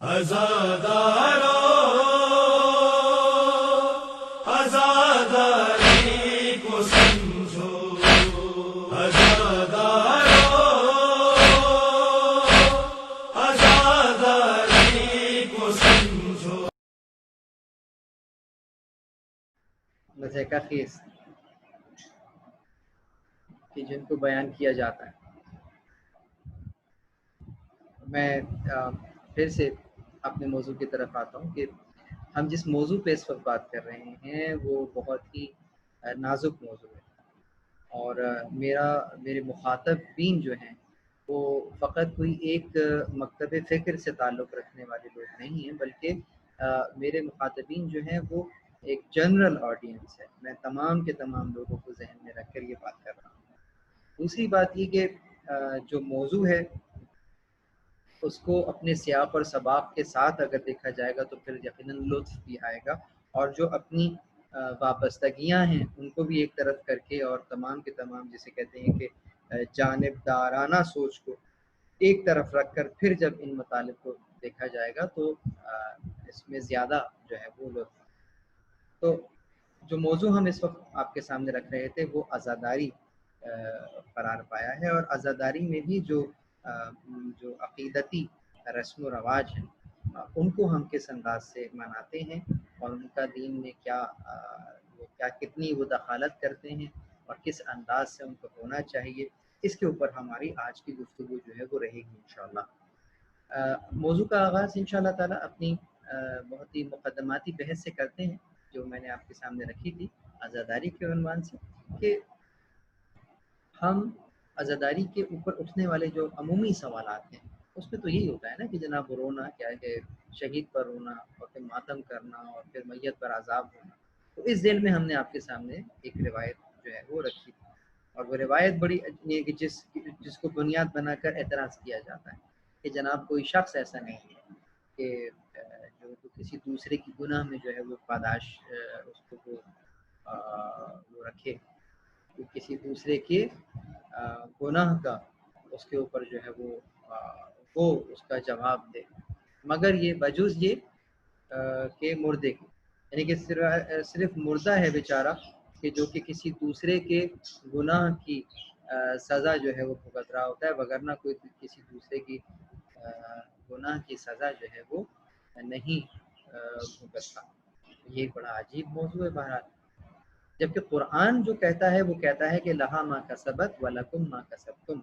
عزادارو عزاداری کو سمجھو، عزادارو عزاداری کو سمجھو۔ مضحکہ خیز کہ جن کو بیان کیا جاتا ہے، میں پھر سے اپنے موضوع کی طرف آتا ہوں کہ ہم جس موضوع پہ اس وقت بات کر رہے ہیں وہ بہت ہی نازک موضوع ہے، اور میرے مخاطبین جو ہیں وہ فقط کوئی ایک مکتب فکر سے تعلق رکھنے والے لوگ نہیں ہیں، بلکہ میرے مخاطبین جو ہیں وہ ایک جنرل آڈینس ہے۔ میں تمام کے تمام لوگوں کو ذہن میں رکھ کر یہ بات کر رہا ہوں۔ دوسری بات یہ کہ جو موضوع ہے اس کو اپنے سیاق اور سباق کے ساتھ اگر دیکھا جائے گا تو پھر یقیناً لطف بھی آئے گا، اور جو اپنی وابستگیاں ہیں ان کو بھی ایک طرف کر کے اور تمام کے تمام جسے کہتے ہیں کہ جانبدارانہ سوچ کو ایک طرف رکھ کر پھر جب ان مطالب کو دیکھا جائے گا تو اس میں زیادہ جو ہے وہ لطف۔ تو جو موضوع ہم اس وقت آپ کے سامنے رکھ رہے تھے وہ عزاداری قرار پایا ہے، اور عزاداری میں بھی جو عقیدتی رسم و رواج ہیں ان کو ہم کس انداز سے مناتے ہیں، اور ان کا دین میں کتنی وہ دخالت کرتے ہیں اور کس انداز سے ان کو ہونا چاہیے، اس کے اوپر ہماری آج کی گفتگو جو ہے وہ رہے گی انشاءاللہ۔ موضوع کا آغاز انشاءاللہ تعالی اپنی بہت ہی مقدماتی بحث سے کرتے ہیں جو میں نے آپ کے سامنے رکھی تھی عزاداری کے عنوان سے، کہ ہم عزاداری کے اوپر اٹھنے والے جو عمومی سوالات ہیں اس میں تو یہی ہوتا ہے نا کہ جناب رونا کیا ہے، شہید پر رونا اور پھر ماتم کرنا اور پھر میت پر عذاب ہونا۔ تو اس ذیل میں ہم نے آپ کے سامنے ایک روایت جو ہے وہ رکھی تھی، اور وہ روایت بڑی ہے کہ جس کو بنیاد بنا کر اعتراض کیا جاتا ہے کہ جناب کوئی شخص ایسا نہیں ہے کہ جو کسی دوسرے کی گناہ میں جو ہے وہ پاداش اس کو وہ رکھے، کسی دوسرے کے گناہ کا اس کے اوپر جو ہے وہ اس کا جواب دے، مگر یہ بجوز یہ کہ مردے کی، یعنی کہ صرف مردہ ہے بیچارہ کہ جو کہ کسی دوسرے کے گناہ کی سزا جو ہے وہ بھگت رہا ہوتا ہے، وگرنہ کوئی کسی دوسرے کی گناہ کی سزا جو ہے وہ نہیں بھگتتا۔ یہ بڑا عجیب موضوع ہے بہرحال، جبکہ قرآن جو کہتا ہے وہ کہتا ہے کہ لہا ما کسبت ولکم ما کسبتم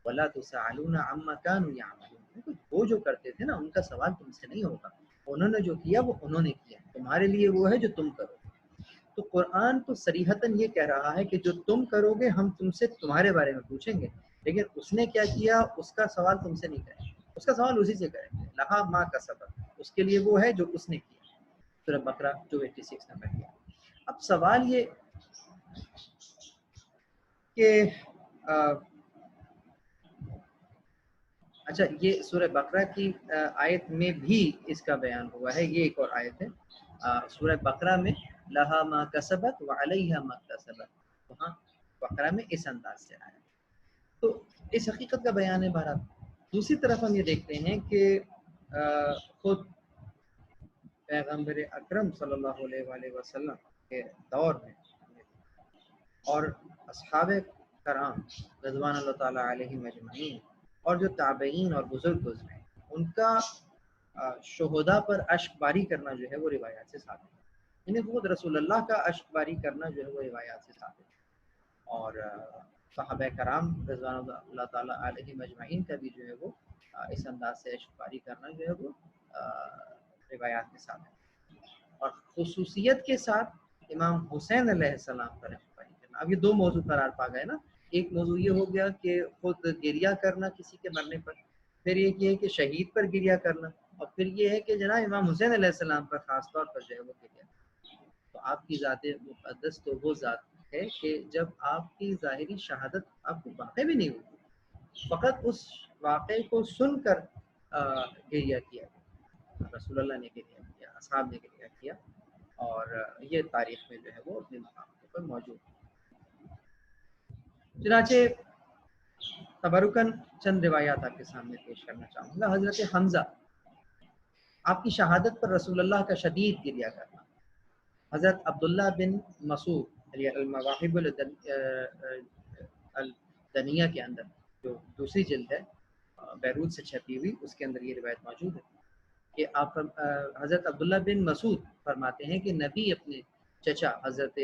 ولا تسألون عما كانوا يعملون۔ وہ جو کرتے تھے نا ان کا سوال تم سے نہیں ہوگا، انہوں نے جو کیا وہ انہوں نے کیا، تمہارے لیے وہ ہے جو تم کرو۔ تو قرآن تو صریحتاً یہ کہہ رہا ہے کہ جو تم کرو گے ہم تم سے تمہارے بارے میں پوچھیں گے، لیکن اس نے کیا کیا اس کا سوال تم سے نہیں کریں گے، اس کا سوال اسی سے کریں گے۔ لہا ما کسبت، اس کے لیے وہ ہے جو اس نے کیا۔ سورہ بقرہ 286 نمبر کیا۔ اب سوال یہ کہ اچھا، یہ سورہ بقرہ کی آیت میں بھی اس کا بیان ہوا ہے، یہ ایک اور آیت ہے سورہ بقرہ میں، لہا ما کسبت وعلیہا ما اکتسبت، وہاں بقرہ میں اس انداز سے آیا، تو اس حقیقت کا بیان ہے بہرحال۔ دوسری طرف ہم یہ دیکھتے ہیں کہ خود پیغمبر اکرم صلی اللہ علیہ وآلہ وسلم کے دور میں اور اصحاب کرام رضوان اللہ تعالیٰ علیہم اجمعین اور جو تابعین اور بزرگ گزرے ان کا شہداء پر اشک باری کرنا جو ہے وہ روایات سے ثابت ہے، یعنی خود رسول اللہ کا اشک باری کرنا جو ہے وہ روایات سے ثابت ہے، اور صحابہ کرام رضوان اللہ تعالیٰ علیہم اجمعین کا بھی جو ہے وہ اس انداز سے اشک باری کرنا جو ہے وہ روایات میں ثابت ہے، اور خصوصیت کے ساتھ امام حسین علیہ السلام پر اشک باری کرنا۔ اب یہ دو موضوع قرار پا گئے نا، ایک موضوع یہ ہو گیا کہ خود گریہ کرنا کسی کے مرنے پر، پھر ایک یہ ہے کہ شہید پر گریہ کرنا، اور پھر یہ ہے کہ جناب امام حسین علیہ السلام پر خاص طور پر جو ہے وہ گریہ کرنا۔ تو آپ کی ذات مقدس تو وہ ذات ہے کہ جب آپ کی ظاہری شہادت آپ کو واقع بھی نہیں ہوئی، فقط اس واقعے کو سن کر گریہ کیا، رسول اللہ نے گریہ کیا، اصحاب نے گریہ کیا، اور یہ تاریخ میں جو ہے وہ اپنے مقام پر موجود ہے۔ چنانچہ تبرکن چند روایات آپ کے سامنے پیش کرنا چاہوں گا۔ حضرت حمزہ آپ کی شہادت پر رسول اللہ کا شدید گریہ کرنا۔ حضرت عبداللہ بن مسعود المواہب الدنیہ کے اندر جو دوسری جلد ہے بیروت سے چھپی ہوئی، اس کے اندر یہ روایت موجود ہے کہ آپ حضرت عبداللہ بن مسعود فرماتے ہیں کہ نبی اپنے چچا حضرت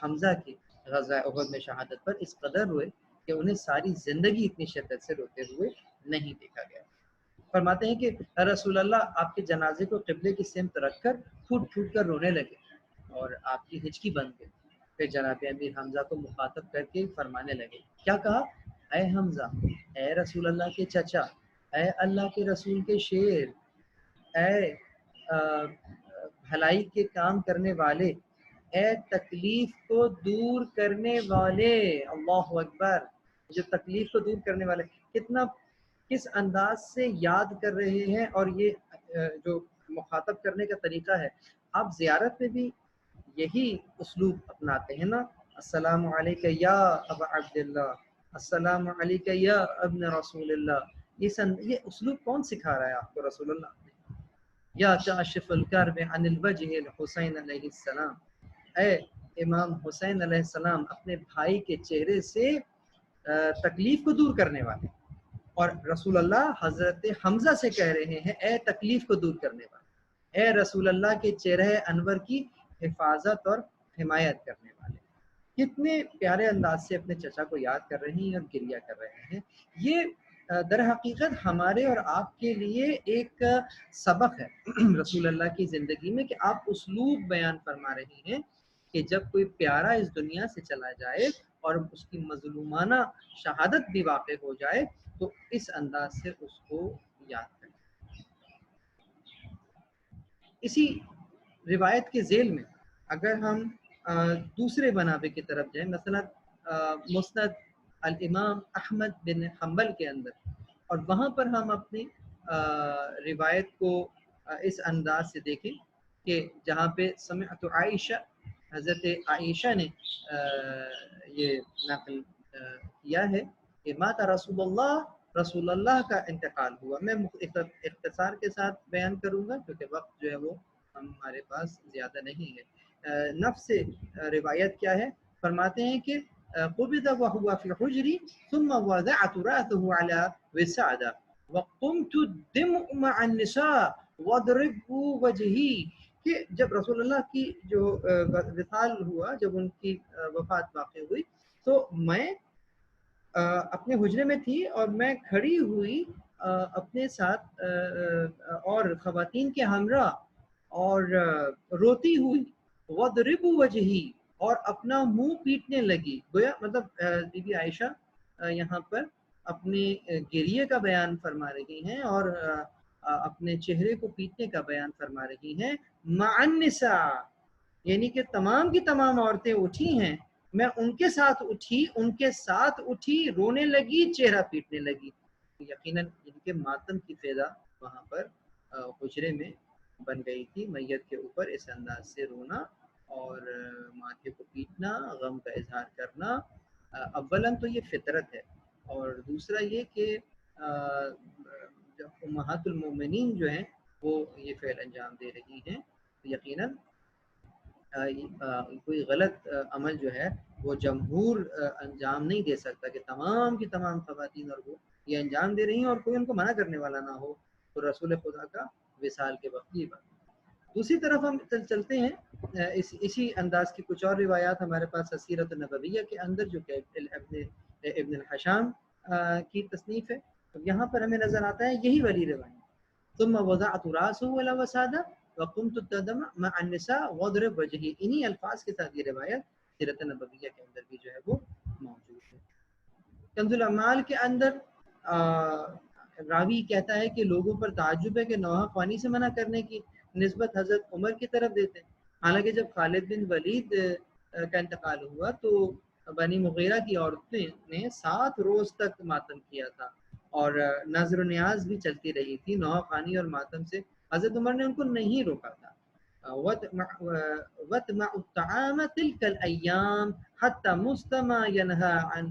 حمزہ کی غزوہ احد میں شہادت پر اس قدر ہوئے کہ انہیں ساری زندگی اتنی شدت سے روتے ہوئے نہیں دیکھا گیا۔ فرماتے ہیں کہ رسول اللہ آپ کے جنازے کو قبلے کی سمت رکھ کر پھوٹ پھوٹ کر رونے لگے اور آپ کی ہچکی بند گئی۔ پھر جناب امیر حمزہ کو مخاطب کر کے فرمانے لگے، کیا کہا؟ اے حمزہ، اے رسول اللہ کے چچا، اے اللہ کے رسول کے شیر، اے بھلائی کے کام کرنے والے، اے تکلیف کو دور کرنے والے، اللہ اکبر، جو تکلیف کو دور کرنے والے، کس انداز سے یاد کر رہے ہیں۔ اور یہ جو مخاطب کرنے کا طریقہ ہے، آپ زیارت میں بھی یہی اسلوب اپناتے ہیں نا، السلام علیکہ یا ابا عبداللہ، السلام علیکہ یا ابن رسول اللہ، یہ اسلوب کون سکھا رہا ہے آپ کو؟ رسول اللہ نے۔ یا کاشف الکرب عن الوجہ الحسین علیہ السلام، اے امام حسین علیہ السلام اپنے بھائی کے چہرے سے تکلیف کو دور کرنے والے۔ اور رسول اللہ حضرت حمزہ سے کہہ رہے ہیں اے تکلیف کو دور کرنے والے، اے رسول اللہ کے چہرہ انور کی حفاظت اور حمایت کرنے والے۔ کتنے پیارے انداز سے اپنے چچا کو یاد کر رہے ہیں اور گریہ کر رہے ہیں۔ یہ در حقیقت ہمارے اور آپ کے لیے ایک سبق ہے رسول اللہ کی زندگی میں، کہ آپ اسلوب بیان فرما رہی ہیں کہ جب کوئی پیارا اس دنیا سے چلا جائے اور اس کی مظلومانہ شہادت بھی واقع ہو جائے تو اس انداز سے اس کو یاد کریں۔ اسی روایت کے ذیل میں اگر ہم دوسرے منابع کی طرف جائیں، مثلا مسند الامام احمد بن حنبل کے اندر، اور وہاں پر ہم اپنی روایت کو اس انداز سے دیکھیں کہ جہاں پہ سمعت عائشہ، حضرت عائشہ نے یہ نقل کیا ہے کہ مات رسول اللہ، رسول اللہ کا انتقال ہوا۔ میں اختصار کے ساتھ بیان کروں گا کیونکہ وقت جو ہے وہ ہمارے پاس زیادہ نہیں ہے۔ نفس روایت کیا ہے؟ فرماتے ہیں کہ قبض وهو في حجري ثم وضعت رأسه على وسادة وقمت الدمع مع النساء واضرب وجهي، کہ جب رسول اللہ کی جو وصال ہوا، جب ان کی وفات واقع ہوئی تو میں اپنے حجرے میں تھی اور میں کھڑی ہوئی اپنے ساتھ اور خواتین کے ہمراہ اور روتی ہوئی، وَضْرِبُ وَجْهِي، اور اپنا منہ پیٹنے لگی۔ گویا مطلب بی بی عائشہ یہاں پر اپنے گریے کا بیان فرما رہی ہیں اور اپنے چہرے کو پیٹنے کا بیان فرما رہی ہیں۔ مع النساء، یعنی کہ تمام کی تمام عورتیں اٹھی ہیں، میں ان کے ساتھ اٹھی، ان کے ساتھ اٹھی، رونے لگی، چہرہ پیٹنے لگی۔ یقیناً ان کے ماتم کی فضا وہاں پر حجرے میں بن گئی تھی۔ میت کے اوپر اس انداز سے رونا اور ماتھے کو پیٹنا، غم کا اظہار کرنا، اولاً تو یہ فطرت ہے، اور دوسرا یہ کہ امہات المومنین جو ہیں وہ یہ فعل انجام دے رہی ہیں، یقیناً کوئی غلط عمل جو ہے وہ جمہور انجام نہیں دے سکتا کہ تمام کی تمام خواتین اور وہ یہ انجام دے رہی ہیں اور کوئی ان کو منع کرنے والا نہ ہو، تو رسول خدا کا وصال کے وقت یہ بات۔ دوسری طرف ہم چلتے ہیں، اسی انداز کی کچھ اور روایات ہمارے پاس سیرت النبویہ کے اندر جو کہ ابن الحشام کی تصنیف ہے، تو یہاں پر ہمیں نظر آتا ہے یہی والی روایت، ثم وضعت راسه ولا وسادہ وقمت الدمع مع النساء واضرب وجهي، انہی الفاظ کے ساتھ یہ روایت سیرت نبویہ کے اندر بھی جو ہے وہ موجود ہے۔ کنز الاعمال کے اندر راوی کہتا ہے کہ لوگوں پر تعجب ہے کہ نوحہ خوانی سے منع کرنے کی نسبت حضرت عمر کی طرف دیتے ہیں، حالانکہ جب خالد بن ولید کا انتقال ہوا تو بنی مغیرہ کی عورتیں نے 7 روز تک ماتم کیا تھا اور نظر و نیاز بھی چلتی رہی تھی، نوحہ خوانی اور ماتم سے حضرت عمر نے ان کو نہیں روکا تھا۔ وَتْمَعُ الطَّعَامَ تِلْكَ الْأَيَّامِ حَتَّى مُسْتَمَا يَنْهَى عَنْ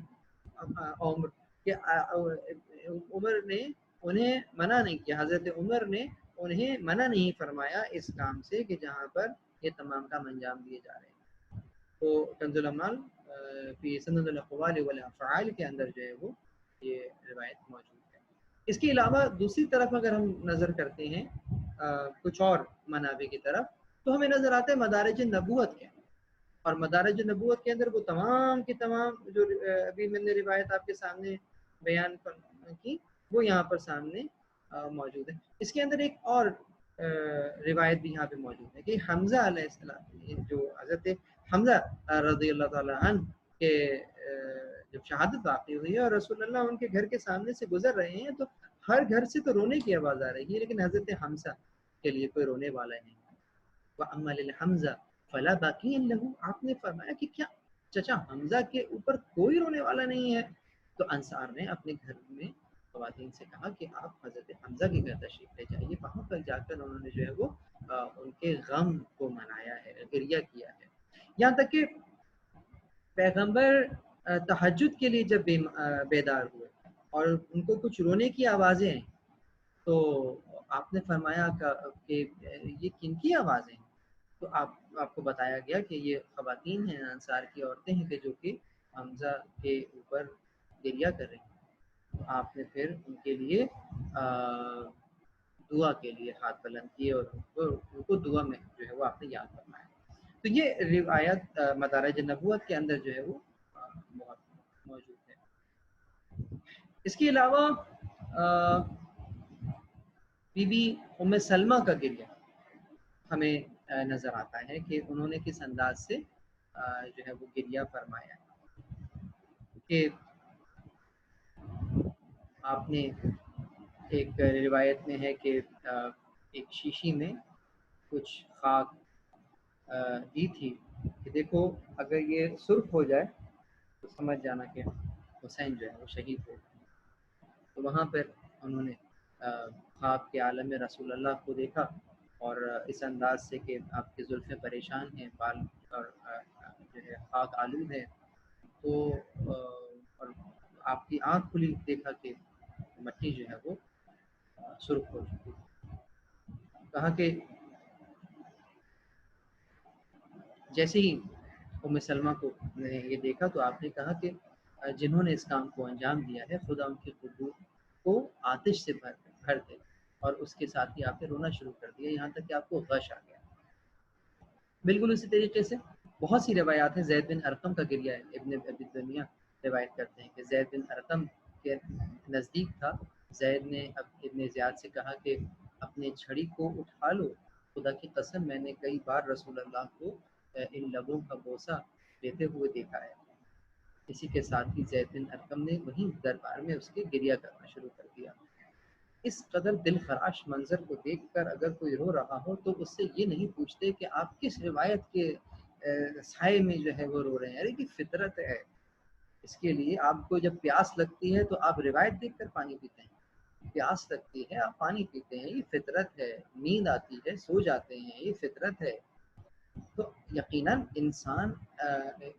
عمر، کہ عمر نے انہیں منع نہیں کیا، حضرت عمر نے انہیں منع نہیں فرمایا اس کام سے کہ جہاں پر یہ تمام کام انجام دیے جا رہے ہیں۔ تو کنز الاعمال فی سند الاقوال والافعال کے اندر جو ہے وہ یہ روایت موجود ہے۔ اس کے علاوہ دوسری طرف اگر ہم نظر کرتے ہیں کچھ اور منابع کی طرف، تو ہمیں نظر آتا ہے مدارج نبوت کے، اور مدارج نبوت کے اندر وہ تمام کی تمام جو ابھی میں نے روایت آپ کے سامنے بیان کی وہ یہاں پر سامنے موجود ہے۔ اس کے اندر ایک اور روایت بھی یہاں پہ موجود ہے کہ حمزہ علیہ السلام، جو حضرت حمزہ رضی اللہ تعالیٰ عنہ کے جب شہادت واقع ہوئی ہے اور رسول اللہ ان کے گھر کے سامنے سے گزر رہے ہیں، تو ہر گھر سے تو رونے کی آواز آ رہی ہے، لیکن حضرت حمزہ کے لیے کوئی رونے والا نہیں۔ وَأَمَّا لِلْحَمْزَةِ فَلَا بَاكِيَ لَهُ، آپ نے فرمایا کہ کیا چچا حمزہ کے اوپر کوئی رونے والا نہیں ہے؟ تو انصار نے اپنے گھر میں خواتین سے کہا کہ آپ حضرت حمزہ کے گھر تشریف لے جائیے، وہاں پر جا کر انہوں نے جو ہے وہ ان کے غم کو منایا ہے، گریہ کیا ہے۔ یہاں تک کہ پیغمبر تہجد کے لیے جب بیدار ہوئے اور ان کو کچھ رونے کی آوازیں ہیں، تو آپ نے فرمایا کہ یہ کن کی آوازیں ہیں؟ تو آپ کو بتایا گیا کہ یہ خواتین ہیں، انصار کی عورتیں ہیں کہ جو کہ حمزہ کے اوپر گریہ کر رہی ہیں۔ تو آپ نے پھر ان کے لیے دعا کے لیے ہاتھ بلند کیے اور ان کو دعا میں جو ہے وہ آپ نے یاد فرمایا۔ تو یہ روایت مدارج نبوت کے اندر جو ہے وہ موجود ہے۔ اس کے علاوہ بی بی ام سلمہ کا گریہ ہمیں نظر آتا ہے کہ انہوں نے کس انداز سے جو ہے وہ گریہ فرمایا کہ آپ نے ایک روایت میں ہے کہ ایک شیشی میں کچھ خاک دی تھی کہ دیکھو اگر یہ سرخ ہو جائے تو سمجھ جانا کہ حسین جو ہے وہ شہید ہو گئے۔ تو وہاں پر انہوں نے خواب کے عالم میں رسول اللہ کو دیکھا اور اس انداز سے کہ آپ کی زلفیں پریشان ہیں، بال اور جو ہے خاک آلود ہے، تو اور آپ کی آنکھ کھلی، دیکھا کہ مٹی جو ہے وہ سرخ ہو چکی۔ کہا کہ جیسے ہی ام سلمہ کو نے یہ دیکھا تو آپ نے کہا کہ جنہوں نے اس کام کو انجام دیا ہے خدا ان کی قدور کو آتش سے بھر دے، اور اس کے ساتھ ہی آپ نے رونا شروع کر دیا، یہاں تک کہ آپ کو غش آ گیا۔ بالکل اسی طریقے سے بہت سی روایات ہیں۔ زید بن ارقم کا گریہ ابن ابی دنیا روایت کرتے ہیں کہ زید بن ارقم کے نزدیک تھا، زید نے ابن زیاد سے کہا کہ اپنے چھڑی کو اٹھا لو، خدا کی قسم میں نے کئی بار رسول اللہ کو ان لبوں کا بوسہ لیتے ہوئے دیکھا ہے۔ اسی کے ساتھ ہی زید بن ارقم نے وہیں دربار میں اس کے گریہ کرنا شروع کر دیا۔ اس قدر دل خراش منظر کو دیکھ کر اگر کوئی رو رہا ہو تو اس سے یہ نہیں پوچھتے کہ آپ کس روایت کے سائے میں جو ہے وہ رو رہے ہیں، ارے یہ فطرت ہے۔ اس کے لیے آپ کو جب پیاس لگتی ہے تو آپ روایت دیکھ کر پانی پیتے ہیں، پیاس لگتی ہے آپ پانی پیتے ہیں، یہ فطرت ہے۔ نیند آتی ہے سو جاتے ہیں، یہ فطرت ہے۔ تو یقیناً انسان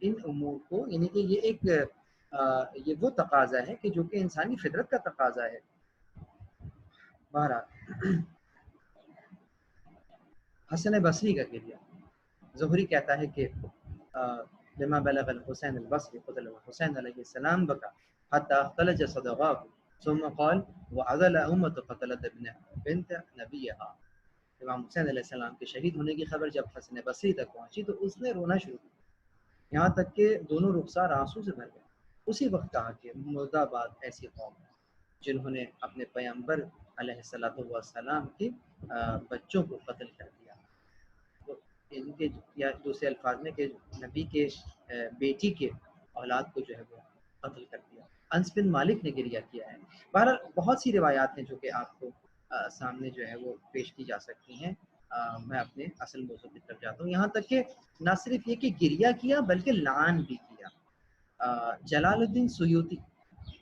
ان امور کو، یعنی کہ یہ ایک یہ وہ تقاضا ہے کہ جو کہ انسانی فطرت کا تقاضا ہے۔ بہرحال حسن بصری کا گریہ، زہری کہتا ہے کہ لما بلغ الحسین البصری قتل حسین علیہ السلام بکا حتی اختلج صدغاه ثم قال وعذل امت قتلت ابن بنت نبیها۔ امام حسین علیہ السلام کے شہید ہونے کی خبر جب حسن بصری تک پہنچی تو اس نے رونا شروع کیا، یہاں تک کہ دونوں رخسار آنسو سے بھر گئے۔ اسی وقت کہا کہ مردہ باد ایسی قوم جنہوں نے اپنے پیغمبر علیہ السلام کے بچوں کو قتل کر دیا، تو ان کے یا دوسرے الفاظ میں کہ نبی کے بیٹی کے اولاد کو جو ہے وہ قتل کر دیا۔ انس بن مالک نے گریہ کیا ہے۔ بہرحال بہت سی روایات ہیں جو کہ آپ کو سامنے جو ہے وہ پیش کی جا سکتی ہیں۔ میں اپنے اصل موضوع کی طرف جاتا ہوں، یہاں تک کہ نہ صرف یہ کہ گریہ کیا بلکہ لعن بھی کیا۔ جلال الدین سیوطی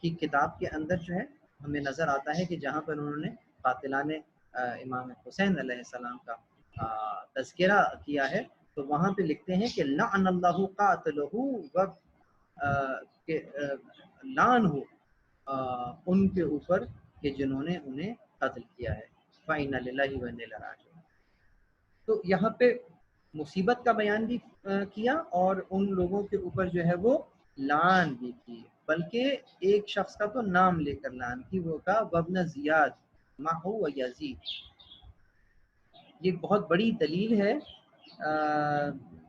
کی کتاب کے اندر جو ہے ہمیں نظر آتا ہے کہ جہاں پر انہوں نے قاتلان امام حسین علیہ السلام کا تذکرہ کیا ہے، تو وہاں پہ لکھتے ہیں کہ لعن اللہ قاتلہ و کہ لعن ہو ان کے اوپر کہ جنہوں نے انہیں قتل کیا ہے۔ فَإِنَّ لِلَّهِ وَإِنَّا إِلَيْهِ راجعون۔ تو یہاں پہ مصیبت کا بیان بھی کیا اور ان لوگوں کے اوپر جو ہے وہ لعن بھی کی، بلکہ ایک شخص کا تو نام لے کر لعن کی، وہ کا وابن زیاد معه و یزید۔ یہ ایک بہت بڑی دلیل ہے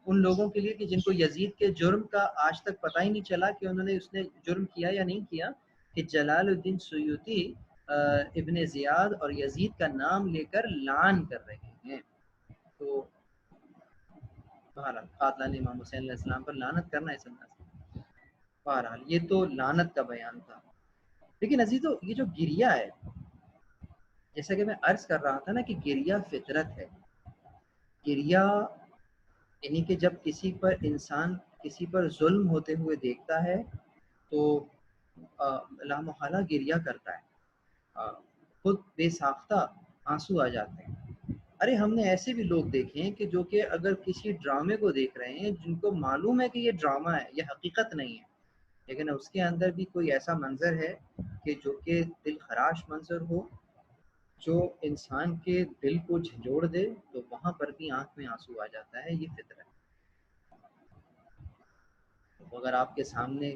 ان لوگوں کے لیے کہ جن کو یزید کے جرم کا آج تک پتہ ہی نہیں چلا کہ انہوں نے اس نے جرم کیا یا نہیں کیا، کہ جلال الدین سیوطی ابن زیاد اور یزید کا نام لے کر لعن کر رہے ہیں۔ تو بہرحال قاتلان امام حسین علیہ السلام پر لعنت کرنا اس انداز سے، بہرحال یہ تو لعنت کا بیان تھا۔ لیکن عزیزو، یہ جو گریہ ہے، جیسا کہ میں عرض کر رہا تھا نا کہ گریہ فطرت ہے۔ گریہ یعنی کہ جب کسی پر انسان کسی پر ظلم ہوتے ہوئے دیکھتا ہے تو لا محالہ گریہ کرتا ہے، خود بے ساختہ آنسو آ جاتے ہیں۔ ارے ہم نے ایسے بھی لوگ دیکھے ہیں کہ جو کہ اگر کسی ڈرامے کو دیکھ رہے ہیں، جن کو معلوم ہے کہ یہ ڈرامہ ہے، یہ حقیقت نہیں ہے، لیکن اس کے اندر بھی کوئی ایسا منظر ہے کہ جو کہ دل خراش منظر ہو، جو انسان کے دل کو جھنجھوڑ دے، تو وہاں پر بھی آنکھ میں آنسو آ جاتا ہے۔ یہ فطرت ہے۔ اگر آپ کے سامنے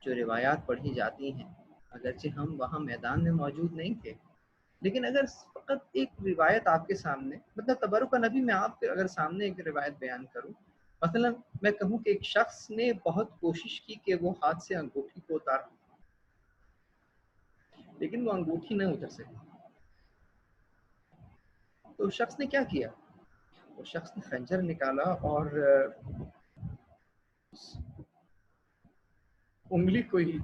جو روایات پڑھی جاتی ہیں، اگرچہ ہم وہاں میدان میں موجود نہیں تھے، لیکن اگر فقط ایک روایت آپ کے سامنے، مطلب تبرک نبی میں آپ کے اگر سامنے ایک روایت بیان کروں، مثلا میں کہوں کہ ایک شخص نے بہت کوشش کی کہ وہ ہاتھ سے انگوٹھی کو اتار، لیکن وہ انگوٹھی نہ اتر سکی، تو اس شخص نے کیا کیا؟ وہ شخص نے خنجر نکالا اور انگلی کو ہی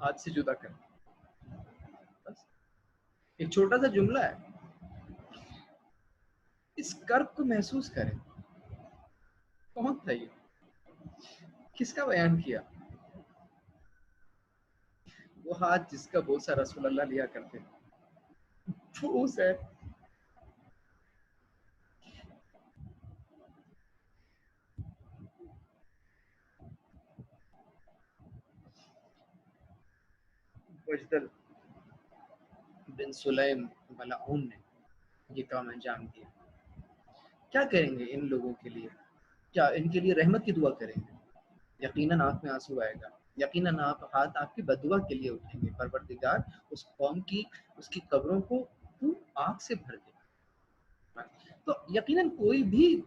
ہاتھ سے جدا کر دیا۔ بس ایک چھوٹا سا جملہ ہے، اس کرب کو محسوس کریں۔ کون تھا یہ؟ کس کا بیان کیا؟ وہ ہاتھ جس کا بوسہ رسول اللہ لیا کرتے بوس ہے۔ وجدل بن سلیم ملعون نے یہ کام انجام دیا۔ کیا کریں گے ان لوگوں کے لیے؟ کیا ان کے لیے رحمت کی دعا کریں گے؟ یقیناً آنکھ میں آنسو آئے گا، یقیناً ہاتھ آپ کی بددعا کے لیے اٹھیں گے، پروردگار اس قوم کی، اس کی قبروں کو تو آگ سے بھر دے۔ تو یقیناً کوئی بھی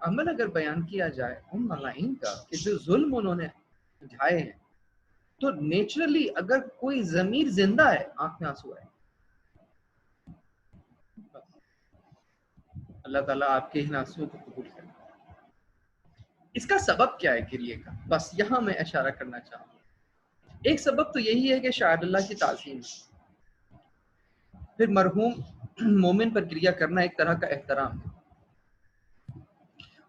عمل اگر بیان کیا جائے ان ملائن کا کہ جو ظلم انہوں نے ڈھائے ہیں، تو نیچرلی اگر کوئی ضمیر زندہ ہے، آنکھ میں آنسو آئے۔ اللہ تعالیٰ آپ کے ان آنسوؤں کو قبول کرے۔ اس کا سبب کیا ہے گریے کا؟ بس یہاں میں اشارہ کرنا چاہوں گا۔ ایک سبب تو یہی ہے کہ شاید اللہ کی تعظیم، پھر مرحوم مومن پر گریہ کرنا ایک طرح کا احترام ہے۔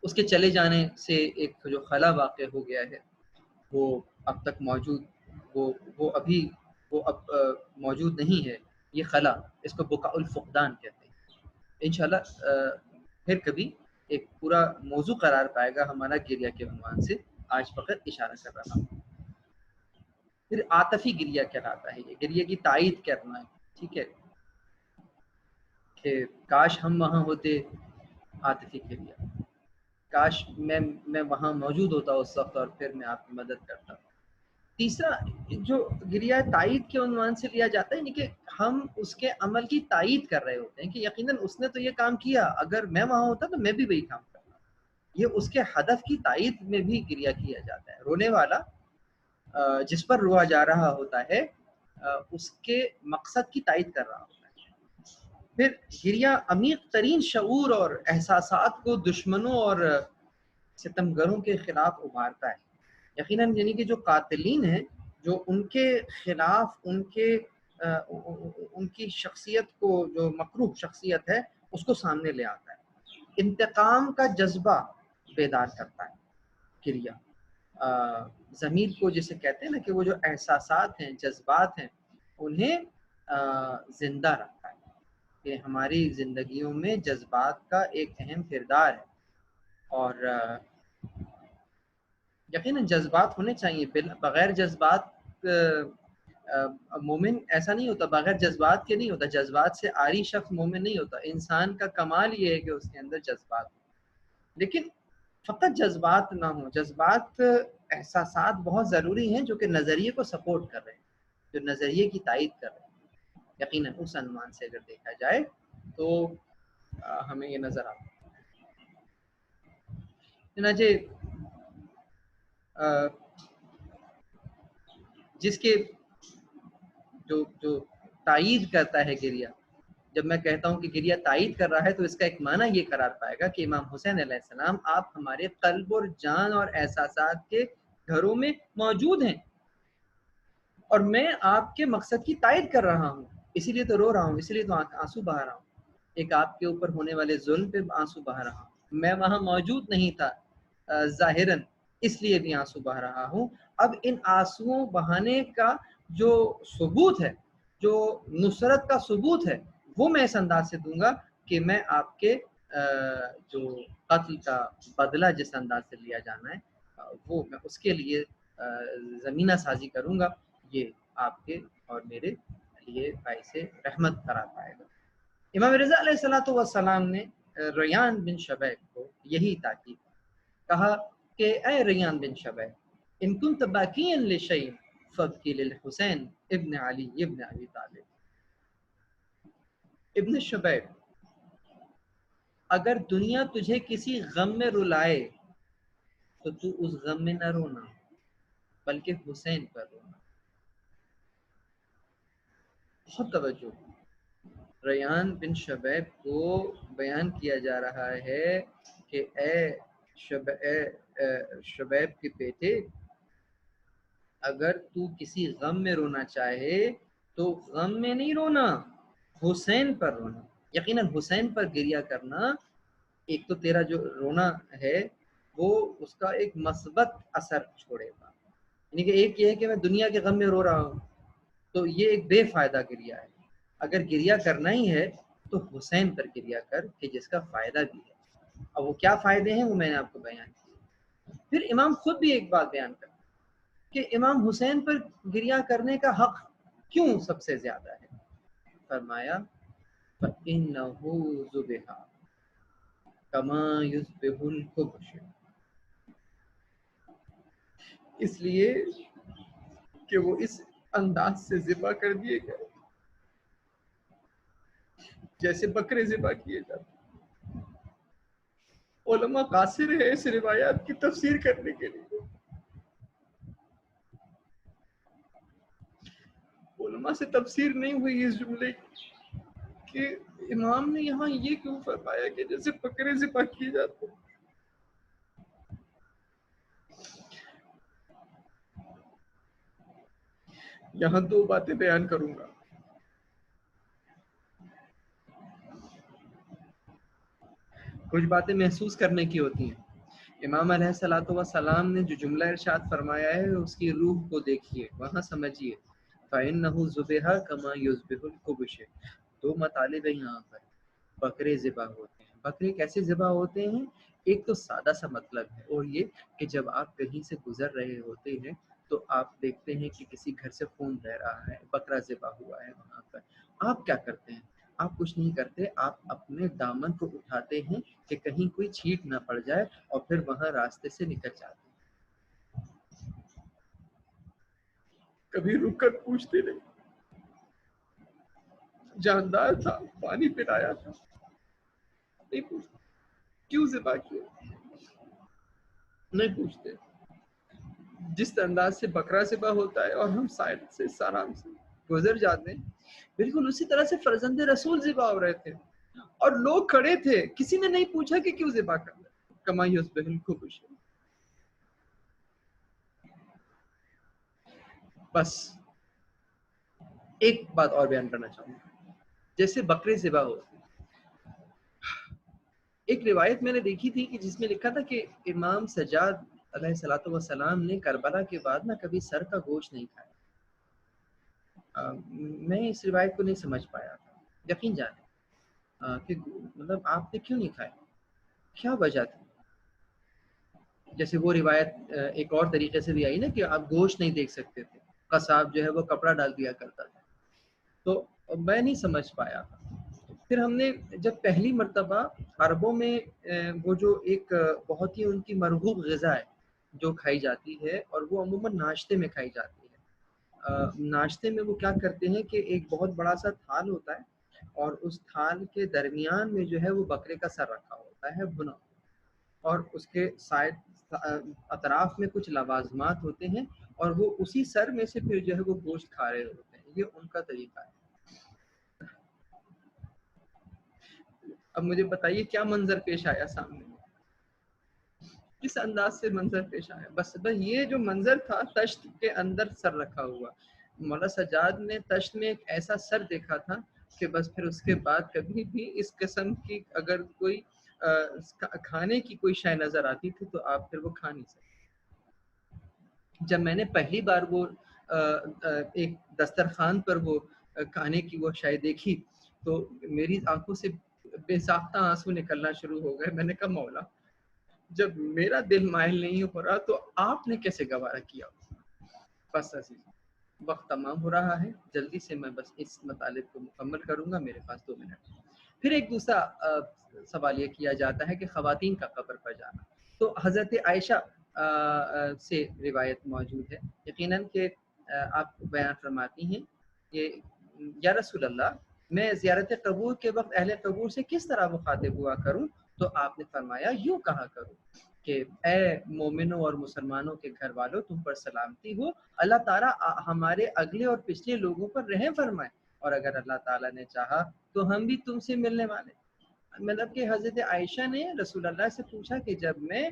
اس کے چلے جانے سے ایک جو خلا واقع ہو گیا ہے، وہ اب تک موجود، وہ اب موجود نہیں ہے، یہ خلا، اس کو بقاء الفقدان کہتے ہیں۔ انشاءاللہ پھر کبھی ایک پورا موضوع قرار پائے گا ہمارا گریہ کے عنوان سے، آج فقط اشارہ کر رہا ہوں۔ پھر عاطفی گریہ کہلاتا ہے، یہ گریہ کی تائید کرنا ہے، ٹھیک ہے، کہ کاش ہم وہاں ہوتے، عاطفی گریہ، کاش میں وہاں موجود ہوتا اس وقت اور پھر میں آپ کی مدد کرتا۔ تیسرا جو گریہ تائید کے عنوان سے لیا جاتا ہے، یعنی کہ ہم اس کے عمل کی تائید کر رہے ہوتے ہیں کہ یقیناً اس نے تو یہ کام کیا، اگر میں وہاں ہوتا تو میں بھی وہی کام کرتا۔ یہ اس کے ہدف کی تائید میں بھی گریہ کیا جاتا ہے۔ رونے والا جس پر روا جا رہا ہوتا ہے اس کے مقصد کی تائید کر رہا ہوتا ہے۔ پھر گریہ عمیق ترین شعور اور احساسات کو دشمنوں اور ستمگروں کے خلاف ابھارتا ہے۔ یقیناً یعنی کہ جو قاتلین ہیں، جو ان کے خلاف ان کی شخصیت کو، جو مکروہ شخصیت ہے، اس کو سامنے لے آتا ہے۔ انتقام کا جذبہ بیدار کرتا ہے گریہ، ضمیر کو جسے کہتے ہیں نا کہ وہ جو احساسات ہیں، جذبات ہیں، انہیں زندہ رکھتا ہے، کہ ہماری زندگیوں میں جذبات کا ایک اہم کردار ہے، اور یقیناً جذبات ہونے چاہیے، بغیر جذبات مومن ایسا نہیں ہوتا، بغیر جذبات کے نہیں ہوتا، جذبات سے عاری شخص مومن نہیں ہوتا. انسان کا کمال یہ ہے کہ اس کے اندر جذبات ہوں، لیکن فقط جذبات نہ ہوں. جذبات احساسات بہت ضروری ہیں جو کہ نظریے کو سپورٹ کر رہے ہیں، جو نظریے کی تائید کر رہے ہیں. یقیناً اس عنوان سے اگر دیکھا جائے تو ہمیں یہ نظر آتا ہے. چنانچہ جس کے جو تائید کرتا ہے گریہ، جب میں کہتا ہوں کہ گریہ تائید کر رہا ہے تو اس کا ایک معنی یہ قرار پائے گا کہ امام حسین علیہ السلام آپ ہمارے قلب اور جان اور احساسات کے گھروں میں موجود ہیں، اور میں آپ کے مقصد کی تائید کر رہا ہوں، اسی لیے تو رو رہا ہوں، اسی لیے تو آنسو بہا رہا ہوں. ایک آپ کے اوپر ہونے والے ظلم پہ آنسو بہا رہا ہوں. میں وہاں موجود نہیں تھا ظاہراً، اس لیے بھی آنسو بہا رہا ہوں. اب ان آنسوؤں بہانے کا جو ثبوت ہے، جو نصرت کا ثبوت ہے، وہ میں اس انداز سے دوں گا کہ میں آپ کے جو قتل کا بدلہ جس انداز سے لیا جانا ہے وہ میں اس کے لیے زمینہ سازی کروں گا. یہ آپ کے اور میرے لیے باعث رحمت قرار پائے گا. امام رضا علیہ السلام نے ریان بن شبیب کو یہی تاکید کہا کہ اے ریان بن شبیب، ان کنت باکیا لشیء فابکی للحسین ابن علی ابن ابی طالب. ابن شبیب، اگر دنیا تجھے کسی غم میں رلائے تو تو اس غم میں نہ رونا بلکہ حسین پر رونا. بہت توجہ. ریان بن شبیب کو بیان کیا جا رہا ہے کہ اے شبیب کے بیٹے، اگر تو کسی غم میں رونا چاہے تو غم میں نہیں رونا، حسین پر رونا. یقیناً حسین پر گریہ کرنا، ایک تو تیرا جو رونا ہے وہ اس کا ایک مثبت اثر چھوڑے گا. یعنی کہ ایک یہ ہے کہ میں دنیا کے غم میں رو رہا ہوں تو یہ ایک بے فائدہ گریہ ہے. اگر گریہ کرنا ہی ہے تو حسین پر گریہ کر کہ جس کا فائدہ بھی ہے. اور وہ کیا فائدے ہیں وہ میں نے آپ کو بیان کیا. پھر امام خود بھی ایک بات بیان کرتے کہ امام حسین پر گریہ کرنے کا حق کیوں سب سے زیادہ ہے. فرمایا فَإِنَّهُ ذُبِحَ كَمَا يُذْبِحُ الْكُبْشُ، اس لیے کہ وہ اس انداز سے ذبح کر دیے گئے جیسے بکرے ذبح کیے جاتے. علماء قاصر ہے اس روایات کی تفسیر کرنے کے لیے. علماء سے تفسیر نہیں ہوئی اس جملے کی کہ امام نے یہاں یہ کیوں فرمایا کہ جیسے بکرے ذبح کیے جاتے. یہاں دو باتیں بیان کروں گا. کچھ باتیں محسوس کرنے کی ہوتی ہیں. امام علیہ الصلوۃ والسلام نے جو جملہ ارشاد فرمایا ہے اس کی روح کو دیکھیے، وہاں سمجھیے. فَإِنَّهُ ذُبِحَ كَمَا يُذْبِحُ الْكُبْشُ. دو مطالب ہیں یہاں پر. بکرے ذبح ہوتے ہیں. بکرے کیسے ذبح ہوتے ہیں؟ ایک تو سادہ سا مطلب ہے، اور یہ کہ جب آپ کہیں سے گزر رہے ہوتے ہیں تو آپ دیکھتے ہیں کہ کسی گھر سے خون بہ رہا ہے، بکرا ذبح ہوا ہے وہاں پر. آپ کیا کرتے ہیں؟ آپ کچھ نہیں کرتے، آپ اپنے دامن کو اٹھاتے ہیں کہ کہیں کوئی چھینٹ نہ پڑ جائے اور پھر وہاں راستے سے نکل جاتے ہیں. کبھی رک کر پوچھتے نہیں. جاندار تھا، پانی پلایا تھا، نہیں پوچھتے کیوں ذبح کیا، نہیں پوچھتے. جس انداز سے بکرا ذبح ہوتا ہے اور ہم سائڈ سے آرام سے گزر جاتے ہیں، بالکل اسی طرح سے فرزند رسول ذبح ہو رہے تھے اور لوگ کھڑے تھے، کسی نے نہیں پوچھا کہ کیوں ذبح کر رہے. کما یذبح الکبش. بس ایک بات اور بیان کرنا چاہوں گا. جیسے بکرے ذبح ہوتے، ایک روایت میں نے دیکھی تھی کہ جس میں لکھا تھا کہ امام سجاد علیہ الصلوۃ والسلام نے کربلا کے بعد کبھی سر کا گوشت نہیں کھایا. میں اس روایت کو نہیں سمجھ پایا تھا. یقین جانے کہ مطلب آپ نے کیوں نہیں کھایا، کیا وجہ تھی. جیسے وہ روایت ایک اور طریقے سے بھی آئی نا کہ آپ گوشت نہیں دیکھ سکتے تھے، قصاب جو ہے وہ کپڑا ڈال دیا کرتا تھا. تو میں نہیں سمجھ پایا. پھر ہم نے جب پہلی مرتبہ عربوں میں وہ جو ایک بہت ہی ان کی مرغوب غذا ہے جو کھائی جاتی ہے، اور وہ عموماً ناشتے میں کھائی جاتی ہے. ناشتے میں وہ کیا کرتے ہیں کہ ایک بہت بڑا سا تھال ہوتا ہے، اور اس تھال کے درمیان میں جو ہے وہ بکرے کا سر رکھا ہوتا ہے بھنا، اور اس کے سائڈ اطراف میں کچھ لوازمات ہوتے ہیں، اور وہ اسی سر میں سے پھر جو ہے وہ گوشت کھا رہے ہوتے ہیں. یہ ان کا طریقہ ہے. اب مجھے بتائیے کیا منظر پیش آیا سامنے، کس انداز سے منظر پیش آیا. بس یہ جو منظر تھا، تشت کے اندر سر رکھا ہوا. مولا سجاد نے تشت میں ایک ایسا سر دیکھا تھا کہ بس پھر اس کے بعد کبھی بھی اس قسم کی اگر کوئی کھانے کی کوئی شے نظر آتی تھی تو آپ پھر وہ کھا نہیں سکتے. جب میں نے پہلی بار وہ ایک دسترخوان پر وہ کھانے کی وہ شے دیکھی تو میری آنکھوں سے بے ساختہ آنسو نکلنا شروع ہو گئے. میں نے کہا مولا، جب میرا دل مائل نہیں ہو رہا تو آپ نے کیسے گوارا کیا. بس عزیز، وقت تمام ہو رہا ہے، جلدی سے میں بس اس مطالب کو مکمل کروں گا، میرے پاس 2 منٹ. پھر ایک دوسرا سوال یہ کیا جاتا ہے کہ خواتین کا قبر پر جانا. تو حضرت عائشہ سے روایت موجود ہے یقیناً کہ آپ بیان فرماتی ہیں کہ یا رسول اللہ، میں زیارت قبور کے وقت اہل قبور سے کس طرح مخاطب ہوا کروں؟ تو آپ نے فرمایا یوں کہا کرو کہ اے مومنوں اور مسلمانوں کے گھر والوں، تم پر سلامتی ہو، اللہ تعالیٰ ہمارے اگلے اور پچھلے لوگوں پر رحم فرمائے، اور اگر اللہ تعالیٰ نے چاہا تو ہم بھی تم سے ملنے والے. مطلب کہ حضرت عائشہ نے رسول اللہ سے پوچھا کہ جب میں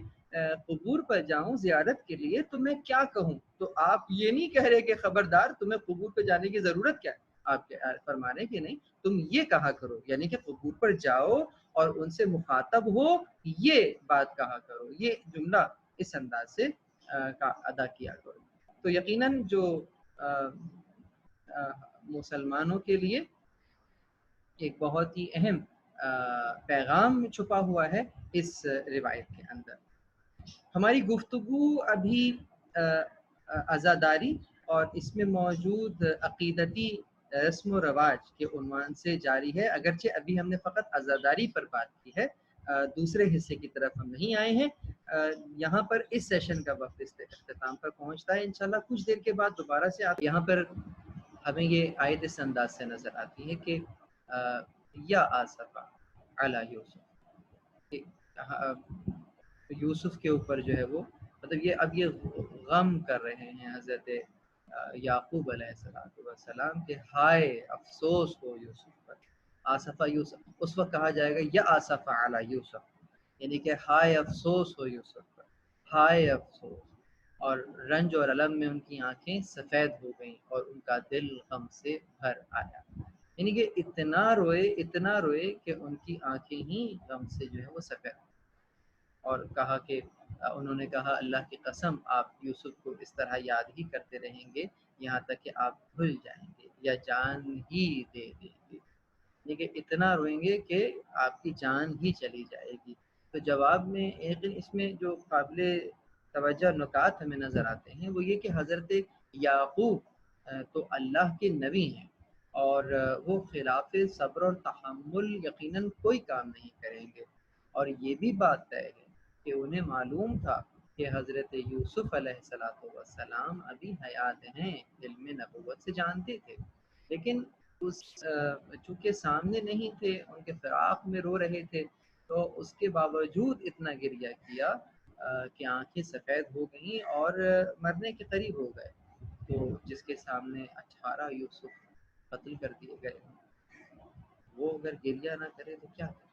قبور پر جاؤں زیارت کے لیے تو میں کیا کہوں؟ تو آپ یہ نہیں کہہ رہے کہ خبردار تمہیں قبور پہ جانے کی ضرورت کیا ہے. آپ کے فرمانے کہ نہیں، تم یہ کہا کرو، یعنی کہ قبور پر جاؤ اور ان سے مخاطب ہو، یہ بات کہا کرو، یہ جملہ اس انداز سے ادا کیا کرو. تو یقیناً جو مسلمانوں کے لیے ایک بہت ہی اہم پیغام چھپا ہوا ہے اس روایت کے اندر. ہماری گفتگو ابھی عزاداری اور اس میں موجود عقیدتی رسم و رواج کے عنوان سے جاری ہے، اگرچہ ابھی ہم نے فقط عزاداری پر بات کی ہے، دوسرے حصے کی طرف ہم نہیں آئے ہیں. یہاں پر اس سیشن کا وقت اختتام پر پہنچتا ہے. انشاءاللہ کچھ دیر کے بعد دوبارہ سے آپ یہاں پر ہمیں یہ آیت اس انداز سے نظر آتی ہے کہ یا آصفہ علی یوسف، یوسف کے اوپر جو ہے وہ مطلب یہ اب یہ غم کر رہے ہیں حضرت یعقوب علیہ السلام کہ ہائے افسوس ہو یوسف پر. آصفہ یوسف، اس وقت کہا جائے گا یا آصفہ علی یوسف، یعنی کہ ہائے افسوس ہو یوسف پر، ہائے افسوس. اور رنج اور علم میں ان کی آنکھیں سفید ہو گئیں اور ان کا دل غم سے بھر آیا. یعنی کہ اتنا روئے کہ ان کی آنکھیں ہی غم سے جو ہے وہ سفید. اور کہا کہ انہوں نے کہا اللہ کی قسم آپ یوسف کو اس طرح یاد ہی کرتے رہیں گے یہاں تک کہ آپ بھول جائیں گے یا جان ہی دے دیں گے، یعنی کہ اتنا روئیں گے کہ آپ کی جان ہی چلی جائے گی. تو جواب میں ایک اس میں جو قابل توجہ نکات ہمیں نظر آتے ہیں وہ یہ کہ حضرت یعقوب تو اللہ کے نبی ہیں، اور وہ خلاف صبر اور تحمل یقیناً کوئی کام نہیں کریں گے. اور یہ بھی بات طے ہے کہ انہیں معلوم تھا کہ حضرت یوسف علیہ السلام ابھی حیات ہیں، علم نبوت سے جانتے تھے، لیکن اس چونکہ سامنے نہیں تھے، ان کے فراق میں رو رہے تھے، تو اس کے باوجود اتنا گریہ کیا کہ آنکھیں سفید ہو گئیں اور مرنے کے قریب ہو گئے. تو جس کے سامنے 18 یوسف قتل کر دیے گئے، وہ اگر گریہ نہ کرے تو کیا کرے؟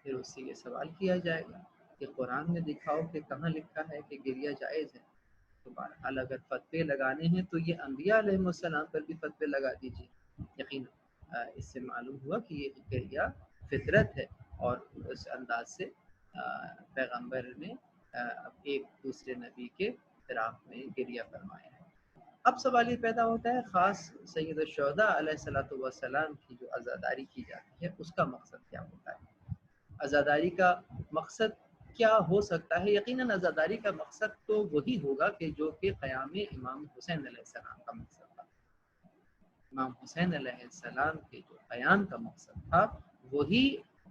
پھر اس سے یہ سوال کیا جائے گا کہ قرآن میں دکھاؤ کہ کہاں لکھا ہے کہ گریہ جائز ہے. تو بہرحال اگر فتوے لگانے ہیں تو یہ انبیاء علیہ السلام پر بھی فتوے لگا دیجیے. یقیناً اس سے معلوم ہوا کہ یہ گریہ فطرت ہے، اور اس انداز سے پیغمبر نے ایک دوسرے نبی کے فراق میں گریہ فرمایا ہے. اب سوال یہ پیدا ہوتا ہے خاص سید الشہداء علیہ السلام کی جو عزاداری کی جاتی ہے اس کا مقصد کیا ہوتا ہے؟ عزاداری کا مقصد کیا ہو سکتا ہے؟ یقیناً عزاداری کا مقصد تو وہی ہوگا کہ جو کہ قیام امام حسین علیہ السلام کا مقصد تھا۔ امام حسین علیہ السلام کے جو قیام کا مقصد تھا وہی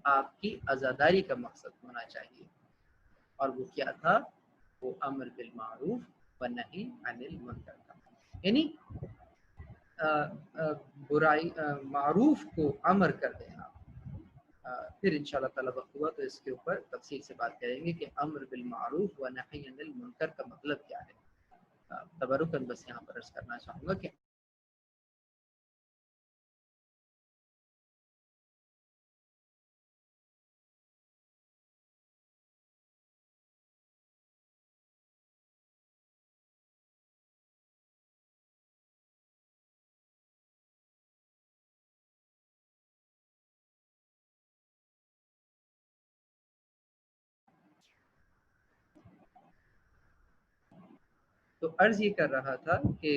آپ کی عزاداری کا مقصد ہونا چاہیے، اور وہ کیا تھا؟ وہ امر بالمعروف و نہی عن المنکر کا، یعنی برائی معروف کو امر کر دینا۔ پھر انشاءاللہ تعالی وقت ہوا تو اس کے اوپر تفصیل سے بات کریں گے کہ امر بالمعروف و نہی عن المنکر کا مطلب کیا ہے۔ تبرکاً بس یہاں پر عرض کرنا چاہوں گا کہ تو عرض یہ کر رہا تھا کہ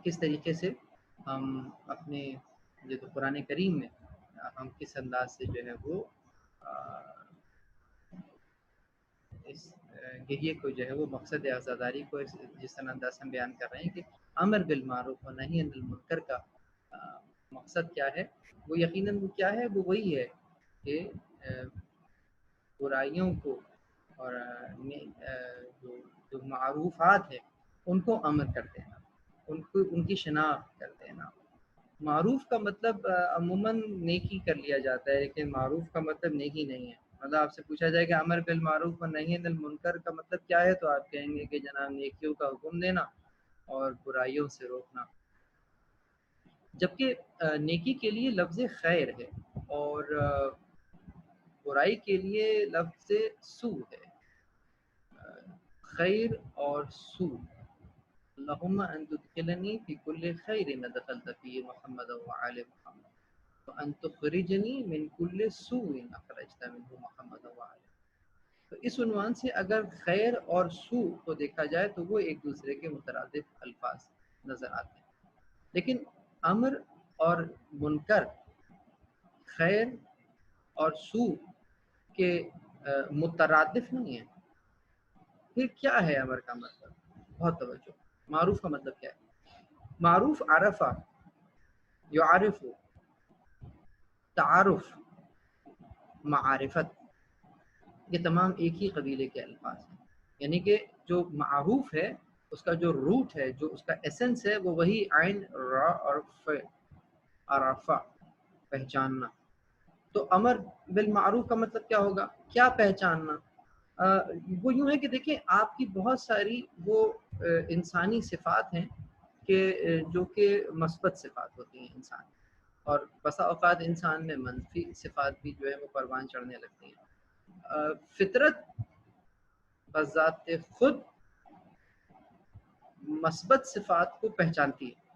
کس طریقے سے ہم اپنے جو تو قرآن کریم میں ہم کس انداز سے جو ہے وہ اس گریے کو جو ہے وہ مقصد عزاداری کو جس طرح انداز سے ہم بیان کر رہے ہیں کہ امر بالمعروف و نہی عن المنکر کا مقصد کیا ہے، وہ یقیناً وہ کیا ہے، وہ وہی ہے کہ برائیوں کو اور جو معروفات ہے ان کو امر کر دینا، ان کی شناخت کر دینا۔ معروف کا مطلب عموماً نیکی کر لیا جاتا ہے، لیکن معروف کا مطلب نیکی نہیں ہے۔ مطلب آپ سے پوچھا جائے کہ امر بالمعروف و نہی عن المنکر کا مطلب کیا ہے، تو آپ کہیں گے کہ جناب نیکیوں کا حکم دینا اور برائیوں سے روکنا، جبکہ نیکی کے لیے لفظ خیر ہے اور برائی کے لیے لفظ سو ہے۔ خیر اور سو، اللہم ان تدخلنی فی کل خیر ادخلت فی محمد وعلی محمد وان تخرجنی من کل سوء اخرجت منہ محمد وعلی۔ تو اس عنوان سے اگر خیر اور سو کو دیکھا جائے تو وہ ایک دوسرے کے مترادف الفاظ نظر آتے ہیں، لیکن امر اور منکر خیر اور سو کے مترادف نہیں ہیں۔ پھر کیا ہے امر کا مطلب؟ بہت توجہ۔ معروف کا مطلب کیا ہے؟ معروف عرفہ، یعرف، تعارف، معارفت، یہ تمام ایک ہی قبیلے کے الفاظ ہیں، یعنی کہ جو معروف ہے اس کا جو روٹ ہے، جو اس کا ایسنس ہے، وہ وہی عین را اور ف، عرفہ، پہچاننا۔ تو امر بالمعروف کا مطلب کیا ہوگا؟ کیا پہچاننا؟ وہ یوں ہے کہ دیکھیں آپ کی بہت ساری وہ انسانی صفات ہیں کہ جو کہ مثبت صفات ہوتی ہیں انسان، اور بسا اوقات انسان میں منفی صفات بھی جو ہے وہ پروان چڑھنے لگتی ہیں۔ فطرت بذات خود مثبت صفات کو پہچانتی ہے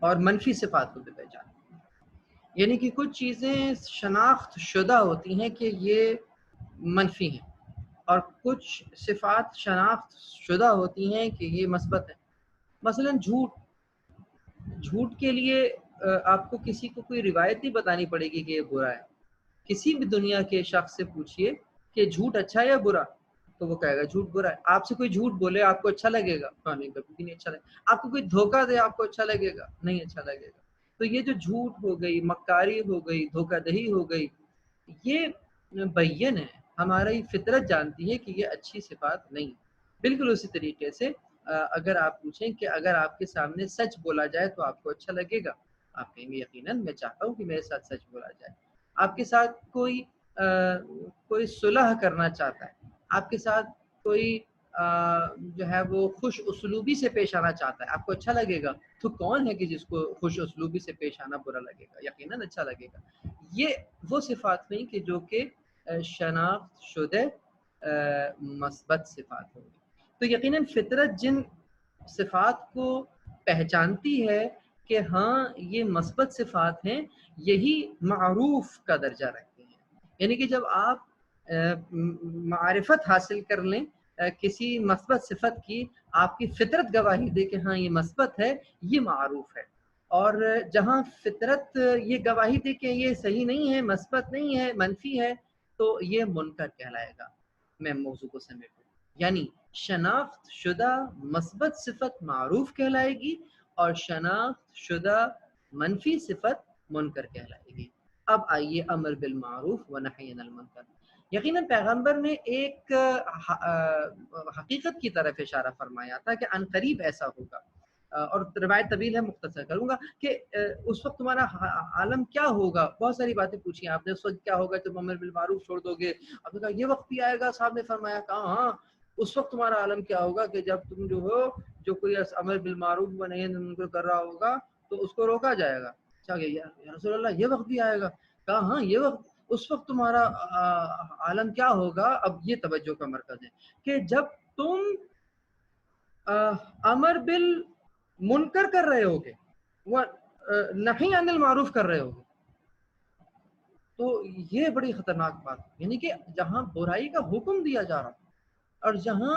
اور منفی صفات کو بھی پہچانتی ہے، یعنی کہ کچھ چیزیں شناخت شدہ ہوتی ہیں کہ یہ منفی ہیں، اور کچھ صفات شناخت شدہ ہوتی ہیں کہ یہ مثبت ہیں۔ مثلا جھوٹ کے لیے آپ کو کسی کو کوئی روایت نہیں بتانی پڑے گی کہ یہ برا ہے۔ کسی بھی دنیا کے شخص سے پوچھئے کہ جھوٹ اچھا ہے یا برا، تو وہ کہے گا جھوٹ برا ہے۔ آپ سے کوئی جھوٹ بولے آپ کو اچھا لگے گا؟ نہیں، کبھی بھی نہیں اچھا لگے گا۔ آپ کو کوئی دھوکہ دے آپ کو اچھا لگے گا؟ نہیں اچھا لگے گا۔ تو یہ جو جھوٹ ہو گئی، مکاری ہو گئی، دھوکہ دہی ہو گئی، یہ بین ہے، ہماری فطرت جانتی ہے کہ یہ اچھی صفات نہیں۔ بالکل اسی طریقے سے اگر آپ پوچھیں کہ اگر آپ کے سامنے سچ بولا جائے تو آپ کو اچھا لگے گا؟ آپ کہیں گے یقیناً میں چاہتا ہوں کہ میرے ساتھ سچ بولا جائے۔ آپ کے ساتھ کوئی صلح کرنا چاہتا ہے، آپ کے ساتھ کوئی جو ہے وہ خوش اسلوبی سے پیش آنا چاہتا ہے، آپ کو اچھا لگے گا؟ تو کون ہے کہ جس کو خوش اسلوبی سے پیش آنا برا لگے گا؟ یقیناً اچھا لگے گا۔ یہ وہ صفات نہیں کہ جو کہ شناخت شدہ مثبت صفات ہوں گی۔ تو یقیناً فطرت جن صفات کو پہچانتی ہے کہ ہاں یہ مثبت صفات ہیں، یہی معروف کا درجہ رکھتے ہیں۔ یعنی کہ جب آپ معرفت حاصل کر لیں کسی مثبت صفت کی، آپ کی فطرت گواہی دے کہ ہاں یہ مثبت ہے، یہ معروف ہے۔ اور جہاں فطرت یہ گواہی دے کہ یہ صحیح نہیں ہے، مثبت نہیں ہے، منفی ہے، تو یہ منکر کہلائے گا۔ میں موضوع کو سمیٹوں، یعنی شناخت شدہ مثبت صفت معروف کہلائے گی اور شناخت شدہ منفی صفت منکر کہلائے گی۔ اب آئیے امر بالمعروف و نہی عن المنکر۔ یقیناً پیغمبر نے ایک حقیقت کی طرف اشارہ فرمایا تھا کہ ان قریب ایسا ہوگا، اور روایت طویل ہے، مختصر کروں گا کہ اس وقت تمہارا عالم کیا ہوگا۔ بہت ساری باتیں پوچھی آپ نے، اس وقت کیا ہوگا جب امر بالمعروف چھوڑ دو گے؟ آپ نے کہا یہ وقت بھی آئے گا، صاحب نے فرمایا کہا ہاں اس وقت تمہارا عالم کیا ہوگا کہ جب تم جو کوئی امر بالمعروف و نہی عن المنکر کر رہا ہوگا تو اس کو روکا جائے گا۔ اچھا یا رسول اللہ یہ وقت بھی آئے گا؟ کہا ہاں یہ وقت، اس وقت تمہارا عالم کیا ہوگا؟ اب یہ توجہ کا مرکز ہے کہ جب تم امر بالمنکر کر رہے ہوگے وہ نہی عن المعروف کر رہے ہوگے، تو یہ بڑی خطرناک بات، یعنی کہ جہاں برائی کا حکم دیا جا رہا اور جہاں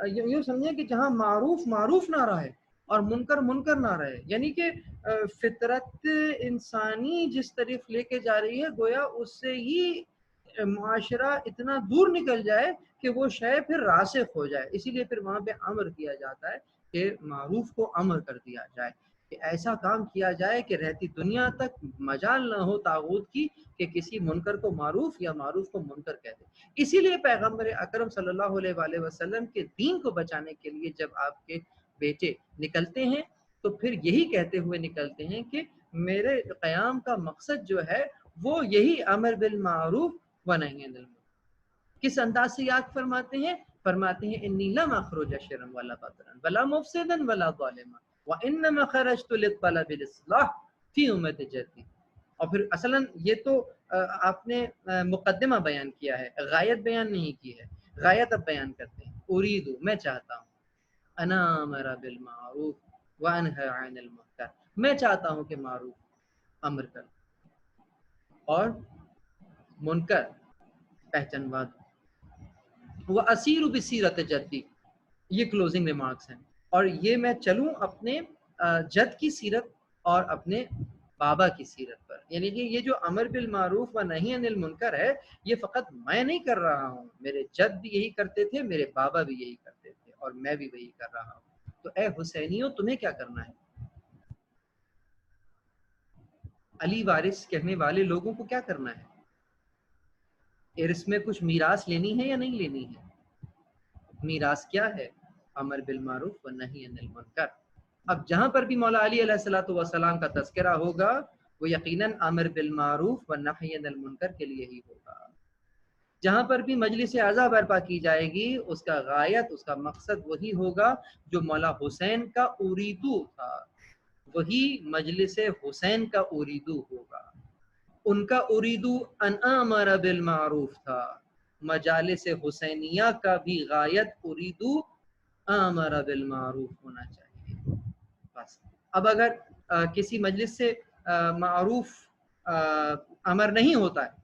یوں سمجھیں کہ جہاں معروف معروف نہ رہے اور منکر منکر نہ رہے، یعنی کہ فطرت انسانی جس طرف لے کے جا رہی ہے گویا اس سے ہی معاشرہ اتنا دور نکل جائے کہ وہ شے پھر راسخ ہو جائے۔ اسی لیے پھر وہاں پہ امر کیا جاتا ہے کہ معروف کو امر کر دیا جائے، کہ ایسا کام کیا جائے کہ رہتی دنیا تک مجال نہ ہو طاغوت کی کہ کسی منکر کو معروف یا معروف کو منکر کہہ دے۔ اسی لیے پیغمبر اکرم صلی اللہ علیہ وآلہ وسلم کے دین کو بچانے کے لیے جب آپ کے بیٹے نکلتے ہیں تو پھر یہی کہتے ہوئے نکلتے ہیں کہ میرے قیام کا مقصد جو ہے وہ یہی امر بالمعروف و نہی عن المنکر۔ کس انداز سے یاد فرماتے ہیں انی لم اخرج شرا ولا بطرا ولا مفسدا ولا ظالما وانما خرجت للطلب الاصلاح فی امت جدی۔ اور پھر اصلاً یہ تو آپ نے مقدمہ بیان کیا ہے، غایت بیان نہیں کی ہے، غایت اب بیان کرتے ہیں۔ اریدو میں چاہتا ہوں، انا امر بالمعروف وانہی عن المنکر، میں چاہتا ہوں کہ معروف امر کر اور منکر پہچانوا دوں۔ وہ اسیر بسیرت جدی، یہ کلوزنگ ریمارکس ہیں، اور یہ میں چلوں اپنے جد کی سیرت اور اپنے بابا کی سیرت پر، یعنی کہ یہ جو امر بالمعروف و نہی عن المنکر ہے یہ فقط میں نہیں کر رہا ہوں، میرے جد بھی یہی کرتے تھے، میرے بابا بھی یہی کرتے تھے، اور میں بھی وہی کر رہا ہوں۔ تو اے حسینیوں تمہیں کیا کرنا ہے؟ علی وارث کہنے والے لوگوں کو کیا کرنا ہے؟ ارث میں کچھ میراث لینی ہے یا نہیں لینی ہے؟ میراث کیا ہے؟ امر بالمعروف و نہی عن المنکر۔ اب جہاں پر بھی مولا علی علیہ الصلوۃ والسلام کا تذکرہ ہوگا وہ یقیناً امر بالمعروف و نہی عن المنکر کے لیے ہی ہوگا۔ جہاں پر بھی مجلس عزا برپا کی جائے گی اس کا غایت، اس کا مقصد وہی ہوگا جو مولا حسین کا اریدو تھا، وہی مجلس حسین کا اریدو ہوگا۔ ان کا اریدو ان امر بالمعروف تھا، مجالس حسینیہ کا بھی غایت اریدو امر بالمعروف ہونا چاہیے۔ بس اب اگر کسی مجلس سے معروف امر نہیں ہوتا ہے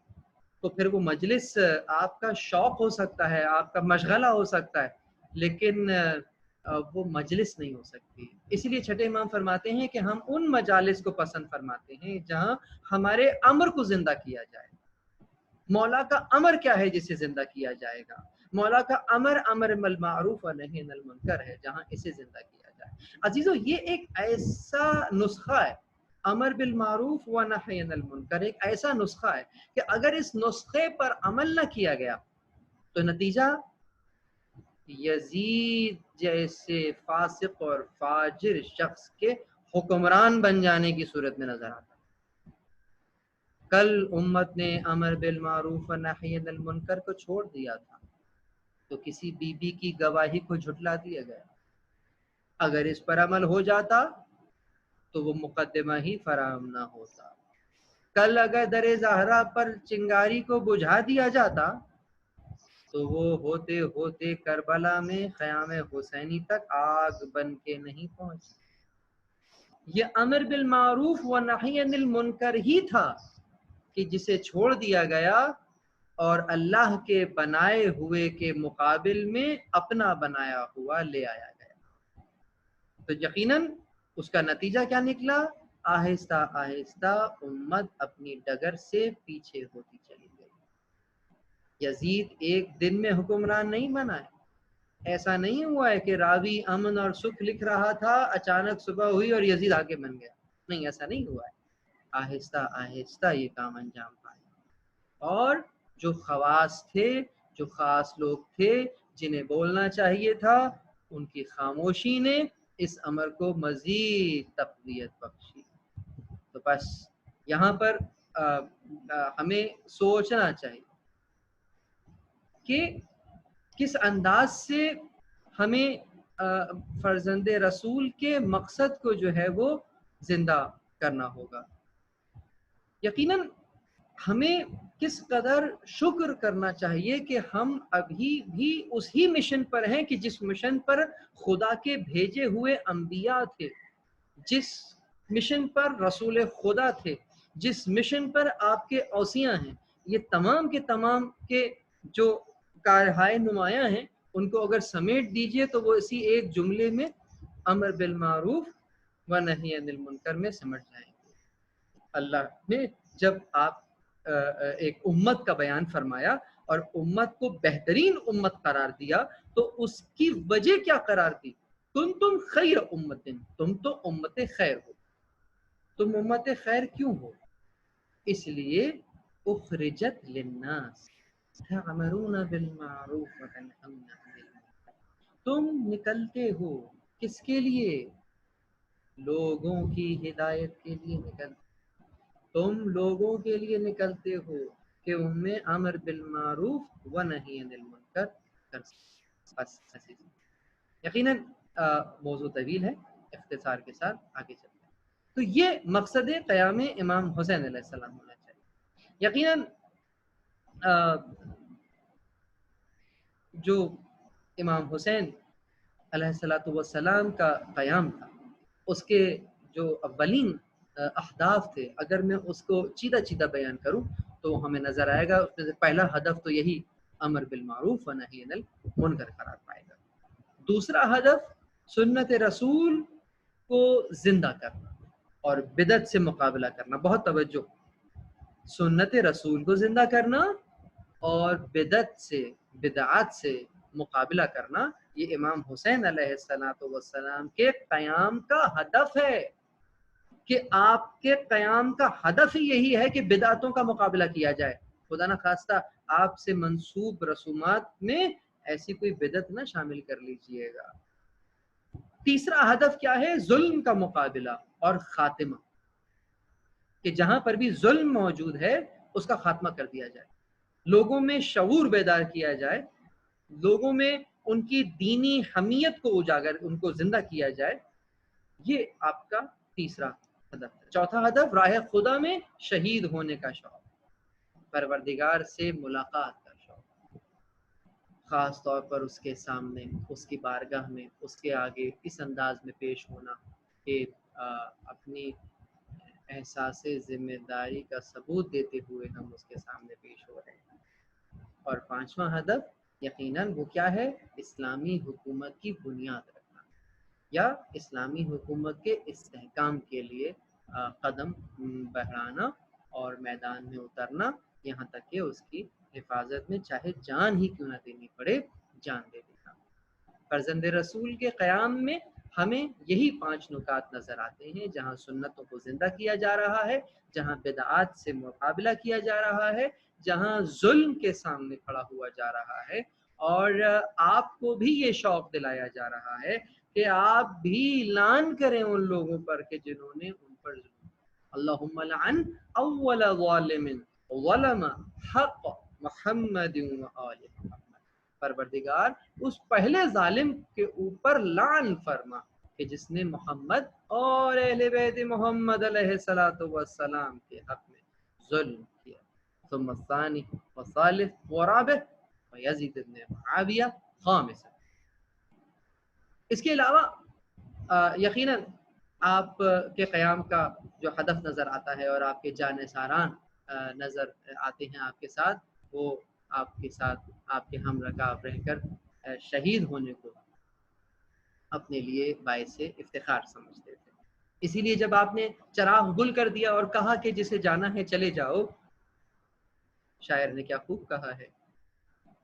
تو پھر وہ مجلس آپ کا شوق ہو سکتا ہے، آپ کا مشغلہ ہو سکتا ہے، لیکن وہ مجلس نہیں ہو سکتی۔ اسی لیے چھٹے امام فرماتے ہیں کہ ہم ان مجالس کو پسند فرماتے ہیں جہاں ہمارے امر کو زندہ کیا جائے۔ مولا کا امر کیا ہے جسے زندہ کیا جائے گا؟ مولا کا امر بالمعروف و نہی عن المنکر ہے، جہاں اسے زندہ کیا جائے۔ عزیزو یہ ایک ایسا نسخہ ہے، امر بالمعروف و نہی عن المنکر ایک ایسا نسخہ ہے کہ اگر اس نسخے پر عمل نہ کیا گیا تو نتیجہ یزید جیسے فاسق اور فاجر شخص کے حکمران بن جانے کی صورت میں نظر آتا ہے۔ کل امت نے امر بالمعروف و نہی عن المنکر کو چھوڑ دیا تھا تو کسی بی بی کی گواہی کو جھٹلا دیا گیا۔ اگر اس پر عمل ہو جاتا تو وہ مقدمہ ہی فراہم نہ ہوتا۔ کل اگر در زہرا پر چنگاری کو بجھا دیا جاتا تو وہ ہوتے ہوتے کربلا میں خیام حسینی تک آگ بن کے نہیں پہنچی۔ یہ امر بالمعروف و نہی عن المنکر ہی تھا کہ جسے چھوڑ دیا گیا اور اللہ کے بنائے ہوئے کے مقابل میں اپنا بنایا ہوا لے آیا گیا۔ تو یقیناً اس کا نتیجہ کیا نکلا؟ آہستہ آہستہ امت اپنی ڈگر سے پیچھے ہوتی چلی گئی۔ یزید ایک دن میں حکمران نہیں بنا ہے. ایسا نہیں ہوا ہے کہ راوی امن اور سکھ لکھ رہا تھا، اچانک صبح ہوئی اور یزید آگے بن گیا. نہیں، ایسا نہیں ہوا ہے. آہستہ آہستہ یہ کام انجام پائے. اور جو خواص تھے، جو خاص لوگ تھے جنہیں بولنا چاہیے تھا، ان کی خاموشی نے اس امر کو مزید تقویت بخشی. تو بس یہاں پر ہمیں سوچنا چاہیے کہ کس انداز سے ہمیں فرزند رسول کے مقصد کو جو ہے وہ زندہ کرنا ہوگا. یقیناً ہمیں کس قدر شکر کرنا چاہیے کہ ہم ابھی بھی اسی مشن پر ہیں کہ جس مشن پر خدا کے بھیجے ہوئے انبیاء تھے، جس مشن پر رسول خدا تھے، جس مشن پر آپ کے اوصیاء ہیں. یہ تمام کے تمام کے جو کارہائے نمایاں ہیں، ان کو اگر سمیٹ دیجئے تو وہ اسی ایک جملے میں امر بالمعروف و نہی عن المنکر میں سمٹ جائیں گے. اللہ نے جب آپ ایک امت کا بیان فرمایا اور امت کو بہترین امت قرار دیا تو اس کی وجہ کیا قرار دی؟ تم خیر امتن، تم تو امت خیر ہو. تم امت خیر کیوں ہو؟ اس لیے اخرجت للناس تعمرون بالمعروف وتنہون عن المنکر. تم نکلتے ہو کس کے لیے؟ لوگوں کی ہدایت کے لیے نکلتے. تم لوگوں کے لیے نکلتے ہو کہ ان میں امر بالمعروف و نہی عن المنکر کر سکتے. یقیناً موضوع طویل ہے، اختصار کے ساتھ آگے چلتے ہیں. تو یہ مقصد قیام امام حسین علیہ السلام ہونا چاہیے. یقیناً جو امام حسین علیہ السلام کا قیام تھا، اس کے جو اولین اہداف تھے، اگر میں اس کو چیدہ چیدہ بیان کروں تو ہمیں نظر آئے گا اس میں سے پہلا ہدف تو یہی امر بالمعروف و نہی عن المنکر قرار پائے گا. دوسرا ہدف سنت رسول کو زندہ کرنا اور بدعت سے مقابلہ کرنا. بہت توجہ، سنت رسول کو زندہ کرنا اور بدعات سے مقابلہ کرنا، یہ امام حسین علیہ السلام کے قیام کا ہدف ہے. کہ آپ کے قیام کا ہدف ہی یہی ہے کہ بدعتوں کا مقابلہ کیا جائے. خدا نہ خواستہ آپ سے منسوب رسومات میں ایسی کوئی بدعت نہ شامل کر لیجئے گا. تیسرا ہدف کیا ہے؟ ظلم کا مقابلہ اور خاتمہ، کہ جہاں پر بھی ظلم موجود ہے اس کا خاتمہ کر دیا جائے. لوگوں میں شعور بیدار کیا جائے، لوگوں میں ان کی دینی حمیت کو اجاگر، ان کو زندہ کیا جائے. یہ آپ کا تیسرا ہدف ہے. چوتھا ہدف راہ خدا میں شہید ہونے کا شوق، پروردگار سے ملاقات کا شوق، خاص طور پر اس کے سامنے، اس کی بارگاہ میں، اس کے آگے اس انداز میں پیش ہونا کہ اپنی احساس ذمہ داری کا ثبوت دیتے ہوئے ہم اس کے سامنے پیش ہو رہے ہیں. اور پانچواں ہدف یقیناً وہ کیا ہے؟ اسلامی حکومت کی بنیاد رکھنا یا اسلامی حکومت کے استحکام کے لیے قدم بڑھانا اور میدان میں اترنا، یہاں تک کہ اس کی حفاظت میں چاہے جان ہی کیوں نہ دینی پڑے جان دے دینا. فرزند رسول کے قیام میں ہمیں یہی 5 نکات نظر آتے ہیں، جہاں سنتوں کو زندہ کیا جا رہا ہے، جہاں بدعات سے مقابلہ کیا جا رہا ہے، جہاں ظلم کے سامنے کھڑا ہوا جا رہا ہے، اور آپ کو بھی یہ شوق دلایا جا رہا ہے کہ آپ بھی اعلان کریں ان لوگوں پر کہ جنہوں نے ان پر ظلم. اللہم لعن اول ظالم ظلم حق محمد و آل محمد. پروردگار اس پہلے ظالم کے اوپر لعن فرما کہ جس نے محمد اور اہل بیت محمد علیہ السلام کے حق میں ظلم کیا. ثم الثانی والثالث والرابع ویزید بن معاویہ خامسا. اس کے علاوہ یقیناً آپ کے قیام کا جو ہدف نظر آتا ہے اور آپ کے جانثاران نظر آتے ہیں آپ کے ساتھ، وہ آپ کے ساتھ آپ کے ہم رکاب رہ کر شہید ہونے کو اپنے لیے باعث افتخار سمجھتے تھے. اسی لیے جب آپ نے چراغ گل کر دیا اور کہا کہ جسے جانا ہے چلے جاؤ، شاعر نے کیا خوب کہا ہے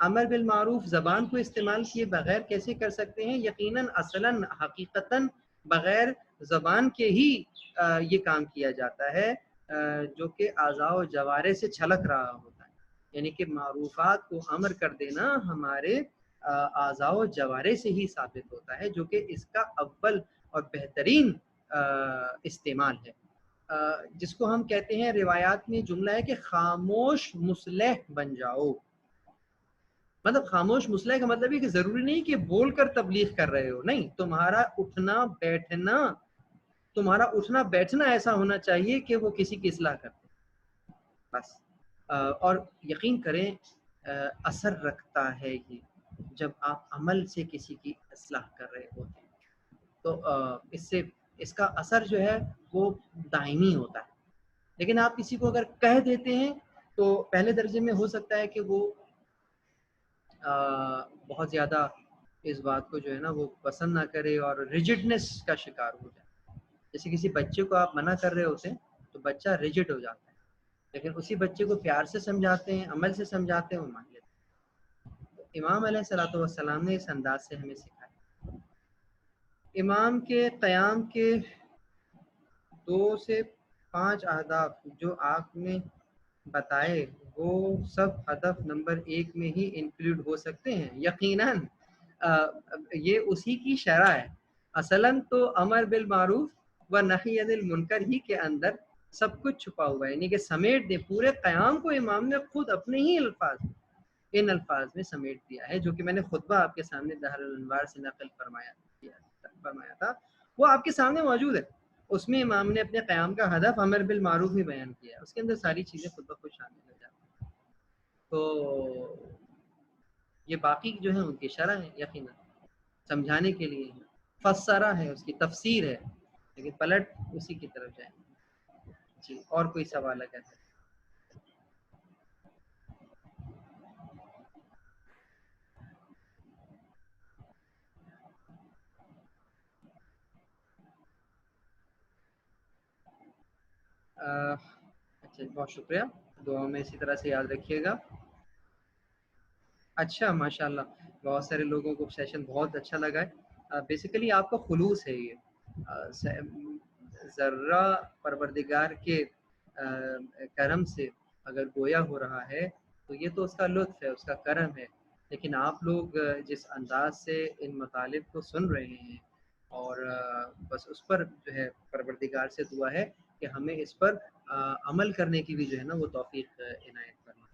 امر بالمعروف زبان کو استعمال کیے بغیر کیسے کر سکتے ہیں؟ یقیناً اصلاً حقیقتاً بغیر زبان کے ہی یہ کام کیا جاتا ہے جو کہ اعضاء و جوارح سے چھلک رہا ہوتا ہے. یعنی کہ معروفات کو امر کر دینا ہمارے اعضاء و جوارح سے ہی ثابت ہوتا ہے، جو کہ اس کا اول اور بہترین استعمال ہے، جس کو ہم کہتے ہیں روایات میں جملہ ہے کہ خاموش مصلح بن جاؤ. مطلب خاموش مصلح کا مطلب یہ کہ ضروری نہیں کہ بول کر تبلیغ کر رہے ہو، نہیں، تمہارا اٹھنا بیٹھنا ایسا ہونا چاہیے کہ وہ کسی کی اصلاح کرتے بس. اور یقین کریں اثر رکھتا ہے یہ جب آپ عمل سے کسی کی اصلاح کر رہے ہوتے ہیں، تو اس کا اثر جو ہے وہ دائمی ہوتا ہے. لیکن آپ کسی کو اگر کہہ دیتے ہیں تو پہلے درجے میں ہو سکتا ہے کہ وہ بہت زیادہ اس بات کو جو ہے نا وہ پسند نہ کرے اور ریجڈنس کا شکار ہو جائے. جیسے کسی بچے کو آپ منع کر رہے ہوتے ہیں تو بچہ ریجڈ ہو جاتا ہے، لیکن اسی بچے کو پیار سے سمجھاتے ہیں، عمل سے سمجھاتے ہیں، وہ مان لیتے ہیں. تو امام علیہ الصلوۃ والسلام نے اس انداز سے ہمیں سکھایا. امام کے قیام کے 2 سے 5 اہداف جو آپ نے بتائے وہ سب ہدف نمبر 1 میں ہی انکلوڈ ہو سکتے ہیں. یقیناً یہ اسی کی شرح ہے. اصلاً تو امر بالمعروف و نہی عن المنکر ہی کے اندر سب کچھ چھپا ہوا ہے، یعنی کہ سمیٹ دے پورے قیام کو امام نے خود اپنے ہی ان الفاظ میں سمیٹ دیا ہے، جو کہ میں نے خطبہ آپ کے سامنے دہر الانوار سے نقل فرمایا تھا، وہ آپ کے سامنے موجود ہے. اس میں امام نے اپنے قیام کا ہدف امر بالمعروف ہی بیان کیا ہے، اس کے اندر ساری چیزیں خود بخود شامل ہو جاتی ہیں. تو یہ باقی جو ہیں ان کی شرح ہے، یقیناً سمجھانے کے لیے فسرہ ہے، اس کی تفسیر ہے، لیکن پلٹ اسی کی طرف جائیں. جی اور کوئی سوال اگر ہے؟ اچھا بہت شکریہ، دعاؤں میں اسی طرح سے یاد رکھیے گا. اچھا ماشاء اللہ بہت سارے لوگوں کو سیشن بہت اچھا لگا ہے. بیسیکلی آپ کا خلوص ہے یہ ذرہ پروردگار کے کرم سے اگر گویا ہو رہا ہے تو یہ تو اس کا لطف ہے، اس کا کرم ہے. لیکن آپ لوگ جس انداز سے ان مطالب کو سن رہے ہیں اور بس اس پر جو ہے پروردگار سے دعا ہے کہ ہمیں اس پر عمل کرنے کی بھی جو ہے نا وہ توفیق عنایت کرنا.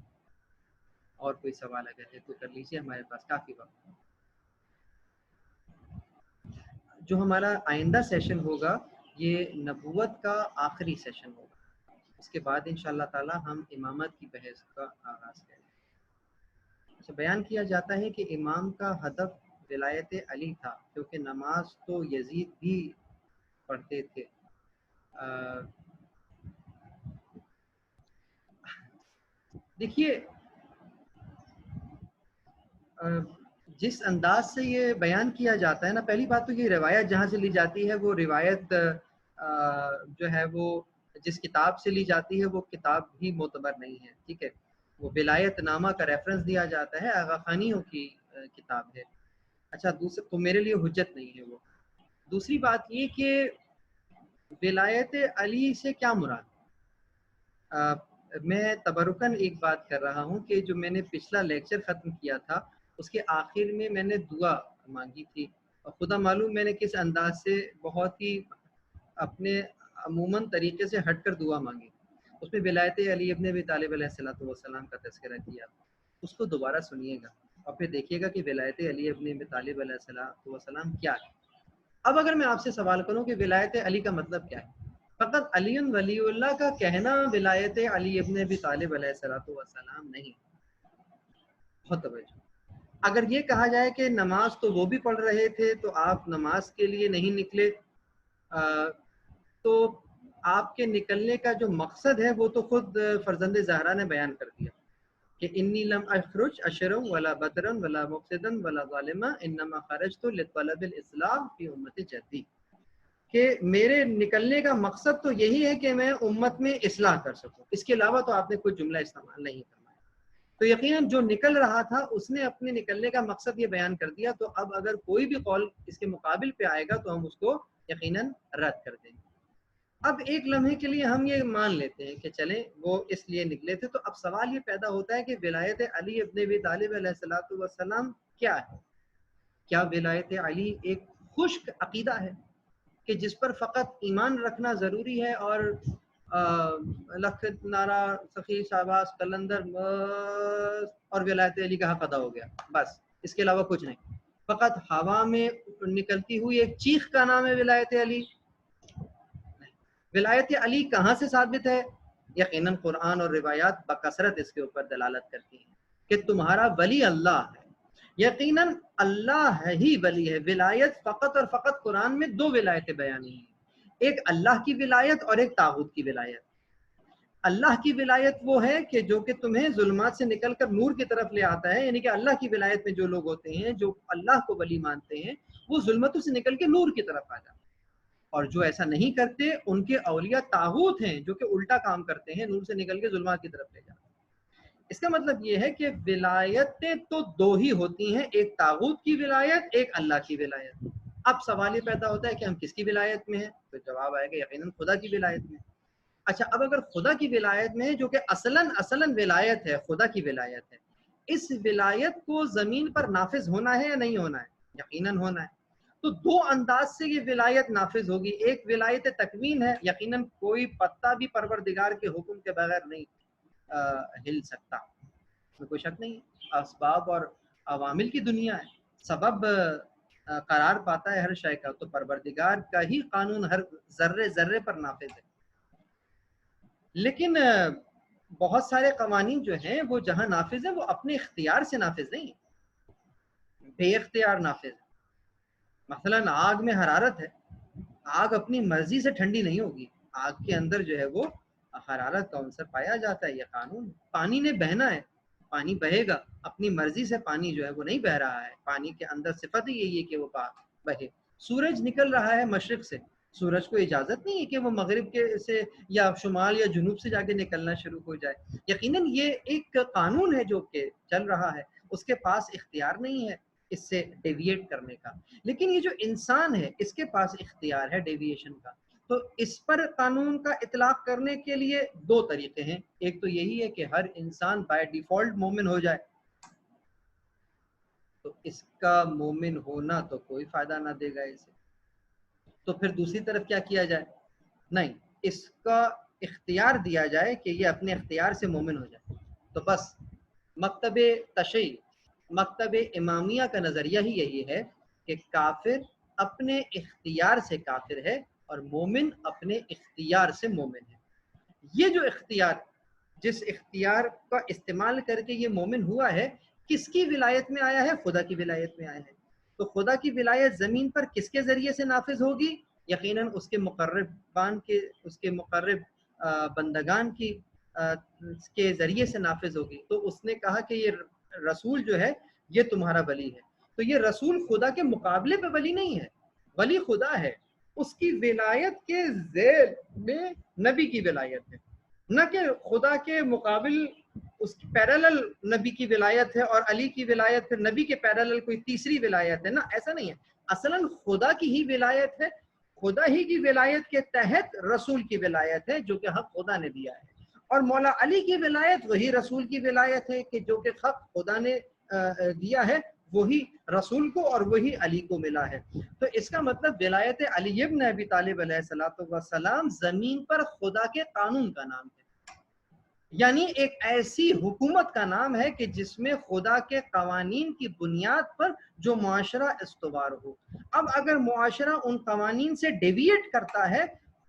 اور کوئی سوال اگر ہے تو کر لیجیے، ہمارے پاس کافی وقت ہے. جو ہمارا آئندہ سیشن ہوگا یہ نبوت کا آخری سیشن ہوگا، اس کے بعد انشاءاللہ تعالی ہم امامت کی بحث کا آغاز کریں. اچھا بیان کیا جاتا ہے کہ امام کا ہدف ولایت علی تھا کیونکہ نماز تو یزید بھی پڑھتے تھے. دیکھیے جس انداز سے یہ بیان کیا جاتا ہے نا، پہلی بات تو یہ روایت جہاں سے لی جاتی ہے وہ روایت جو ہے وہ جس کتاب سے لی جاتی ہے وہ کتاب بھی معتبر نہیں ہے. ٹھیک ہے، وہ ولایت نامہ کا ریفرنس دیا جاتا ہے، آغا خانیوں کی کتاب ہے. اچھا دوسرا تو میرے لیے حجت نہیں ہے وہ. دوسری بات یہ کہ ولایت علی سے کیا مراد؟ میں تبرکن ایک بات کر رہا ہوں کہ جو میں نے پچھلا لیکچر ختم کیا تھا اس کے آخر میں نے دعا مانگی تھی، اور خدا معلوم میں نے کس انداز سے بہت ہی اپنے عموماً طریقے سے ہٹ کر دعا مانگی. اس میں ولایت علی ابن ابی طالب علیہ الصلوۃ والسلام کا تذکرہ کیا. اس کو دوبارہ سنیے گا اور پھر دیکھیے گا کہ ولایت علی ابن ابی طالب علیہ الصلوۃ والسلام کیا ہے. اب اگر میں آپ سے سوال کروں کہ ولایت علی کا مطلب کیا ہے، فقط علی ولی اللہ کا کہنا ولایت علی ابن ابی طالب علیہ الصلوۃ والسلام نہیں. بہت توجہ. اگر یہ کہا جائے کہ نماز تو وہ بھی پڑھ رہے تھے تو آپ نماز کے لیے نہیں نکلے، تو آپ کے نکلنے کا جو مقصد ہے وہ تو خود فرزند زہرا نے بیان کر دیا کہ انی لم اخرج اشرا ولا بدرا ولا مفسدا ولا ظالما انما خرجت لطلب الاصلاح فی امت جدی، کہ میرے نکلنے کا مقصد تو یہی ہے کہ میں امت میں اصلاح کر سکوں. اس کے علاوہ تو آپ نے کوئی جملہ استعمال نہیں فرمایا. تو یقیناً جو نکل رہا تھا اس نے اپنے نکلنے کا مقصد یہ بیان کر دیا، تو اب اگر کوئی بھی قول اس کے مقابل پہ آئے گا تو ہم اس کو یقیناً رد کر دیں گے۔ اب ایک لمحے کے لیے ہم یہ مان لیتے ہیں کہ چلیں وہ اس لیے نکلے تھے، تو اب سوال یہ پیدا ہوتا ہے کہ ولایت علی ابن ابی طالب علیہ الصلوۃ والسلام کیا ہے؟ کیا ولایت علی ایک خشک عقیدہ ہے کہ جس پر فقط ایمان رکھنا ضروری ہے اور لکھ نعرہ سخی شہباز قلندر اور ولایت علی کا حق ادا ہو گیا، بس اس کے علاوہ کچھ نہیں، فقط ہوا میں نکلتی ہوئی ایک چیخ کا نام ہے ولایت علی؟ ولایت علی کہاں سے ثابت ہے؟ یقیناً قرآن اور روایات بکثرت اس کے اوپر دلالت کرتی ہیں کہ تمہارا ولی اللہ ہے، یقیناً اللہ ہی ولی ہے۔ ولایت فقط اور فقط قرآن میں دو ولایتیں بیانی ہیں، ایک اللہ کی ولایت اور ایک طاغوت کی ولایت۔ اللہ کی ولایت وہ ہے کہ جو کہ تمہیں ظلمات سے نکل کر نور کی طرف لے آتا ہے، یعنی کہ اللہ کی ولایت میں جو لوگ ہوتے ہیں جو اللہ کو ولی مانتے ہیں وہ ظلمتوں سے نکل کے نور کی طرف آ جاتے ہیں، اور جو ایسا نہیں کرتے ان کے اولیاء طاغوت ہیں جو کہ الٹا کام کرتے ہیں، نور سے نکل کے ظلمات کی طرف لے جاتے ہیں۔ اس کا مطلب یہ ہے کہ ولایتیں تو دو ہی ہوتی ہیں، ایک طاغوت کی ولایت، ایک اللہ کی ولایت۔ اب سوال یہ پیدا ہوتا ہے کہ ہم کس کی ولایت میں ہیں؟ تو جواب آئے گا یقیناً خدا کی ولایت میں۔ اچھا، اب اگر خدا کی ولایت میں ہے جو کہ اصلاً ولایت ہے، خدا کی ولایت ہے، اس ولایت کو زمین پر نافذ ہونا ہے یا نہیں ہونا ہے؟ یقیناً ہونا ہے۔ تو دو انداز سے یہ ولایت نافذ ہوگی، ایک ولایت تکوین ہے، یقیناً کوئی پتا بھی پروردگار کے حکم کے بغیر نہیں ہل سکتا، اس میں کوئی شک نہیں ہے، اسباب اور عوامل کی دنیا ہے، سبب قرار پاتا ہے ہر شے کا، تو پروردگار کا ہی قانون ہر ذرے ذرے پر نافذ ہے۔ لیکن بہت سارے قوانین جو ہیں وہ جہاں نافذ ہیں وہ اپنے اختیار سے نافذ نہیں ہیں، بے اختیار نافذ ہے۔ مثلاً آگ میں حرارت ہے، آگ اپنی مرضی سے ٹھنڈی نہیں ہوگی، آگ کے اندر جو ہے وہ حرارت کا عنصر پایا جاتا ہے، یہ قانون ہے۔ پانی نے بہنا ہے، پانی بہے گا، اپنی مرضی سے پانی جو ہے وہ نہیں بہ رہا ہے، پانی کے اندر صفت ہی یہی ہے کہ وہ بہے۔ سورج نکل رہا ہے مشرق سے، سورج کو اجازت نہیں ہے کہ وہ مغرب کے سے یا شمال یا جنوب سے جا کے نکلنا شروع ہو جائے، یقیناً یہ ایک قانون ہے جو کہ چل رہا ہے، اس کے پاس اختیار نہیں ہے اس سے ڈیویٹ کرنے کا۔ لیکن یہ جو انسان ہے اس کے پاس اختیار ہے ڈیویشن کا، تو اس پر قانون کا اطلاق کرنے کے لیے دو طریقے ہیں، ایک تو یہی ہے کہ ہر انسان بائی ڈیفالٹ مومن ہو جائے، تو اس کا مومن ہونا تو کوئی فائدہ نہ دے گا اسے، تو پھر دوسری طرف کیا کیا جائے؟ نہیں، اس کا اختیار دیا جائے کہ یہ اپنے اختیار سے مومن ہو جائے، تو بس مکتب تشیع، مکتب امامیہ کا نظریہ ہی یہی ہے کہ کافر اپنے اختیار سے کافر ہے اور مومن اپنے اختیار سے مومن ہے۔ یہ جو اختیار، جس اختیار کا استعمال کر کے یہ مومن ہوا ہے، کس کی ولایت میں آیا ہے؟ خدا کی ولایت میں آیا ہے۔ تو خدا کی ولایت زمین پر کس کے ذریعے سے نافذ ہوگی؟ یقیناً اس کے مقربان کے، اس کے مقرب بندگان کی کے ذریعے سے نافذ ہوگی۔ تو اس نے کہا کہ یہ رسول جو ہے یہ تمہارا ولی ہے، تو یہ رسول خدا کے مقابلے پہ ولی نہیں ہے، ولی خدا ہے، اس کی ولایت کے ذیل میں نبی کی ولایت ہے، نہ کہ خدا کے مقابل اس کی پیرالل نبی کی ولایت ہے اور علی کی ولایت پھر نبی کے پیرالل کوئی تیسری ولایت ہے، نہ ایسا نہیں ہے، اصلاً خدا کی ہی ولایت ہے، خدا ہی کی ولایت کے تحت رسول کی ولایت ہے جو کہ حق خدا نے دیا ہے، اور مولا علی کی ولایت وہی رسول کی ولایت ہے کہ جو کہ حق خدا نے دیا ہے، وہی رسول کو اور وہی علی کو ملا ہے۔ تو اس کا مطلب ولایت علی ابن ابی طالب علیہ الصلوۃ والسلام زمین پر خدا کے قانون کا نام ہے، یعنی ایک ایسی حکومت کا نام ہے کہ جس میں خدا کے قوانین کی بنیاد پر جو معاشرہ استوار ہو۔ اب اگر معاشرہ ان قوانین سے ڈیویٹ کرتا ہے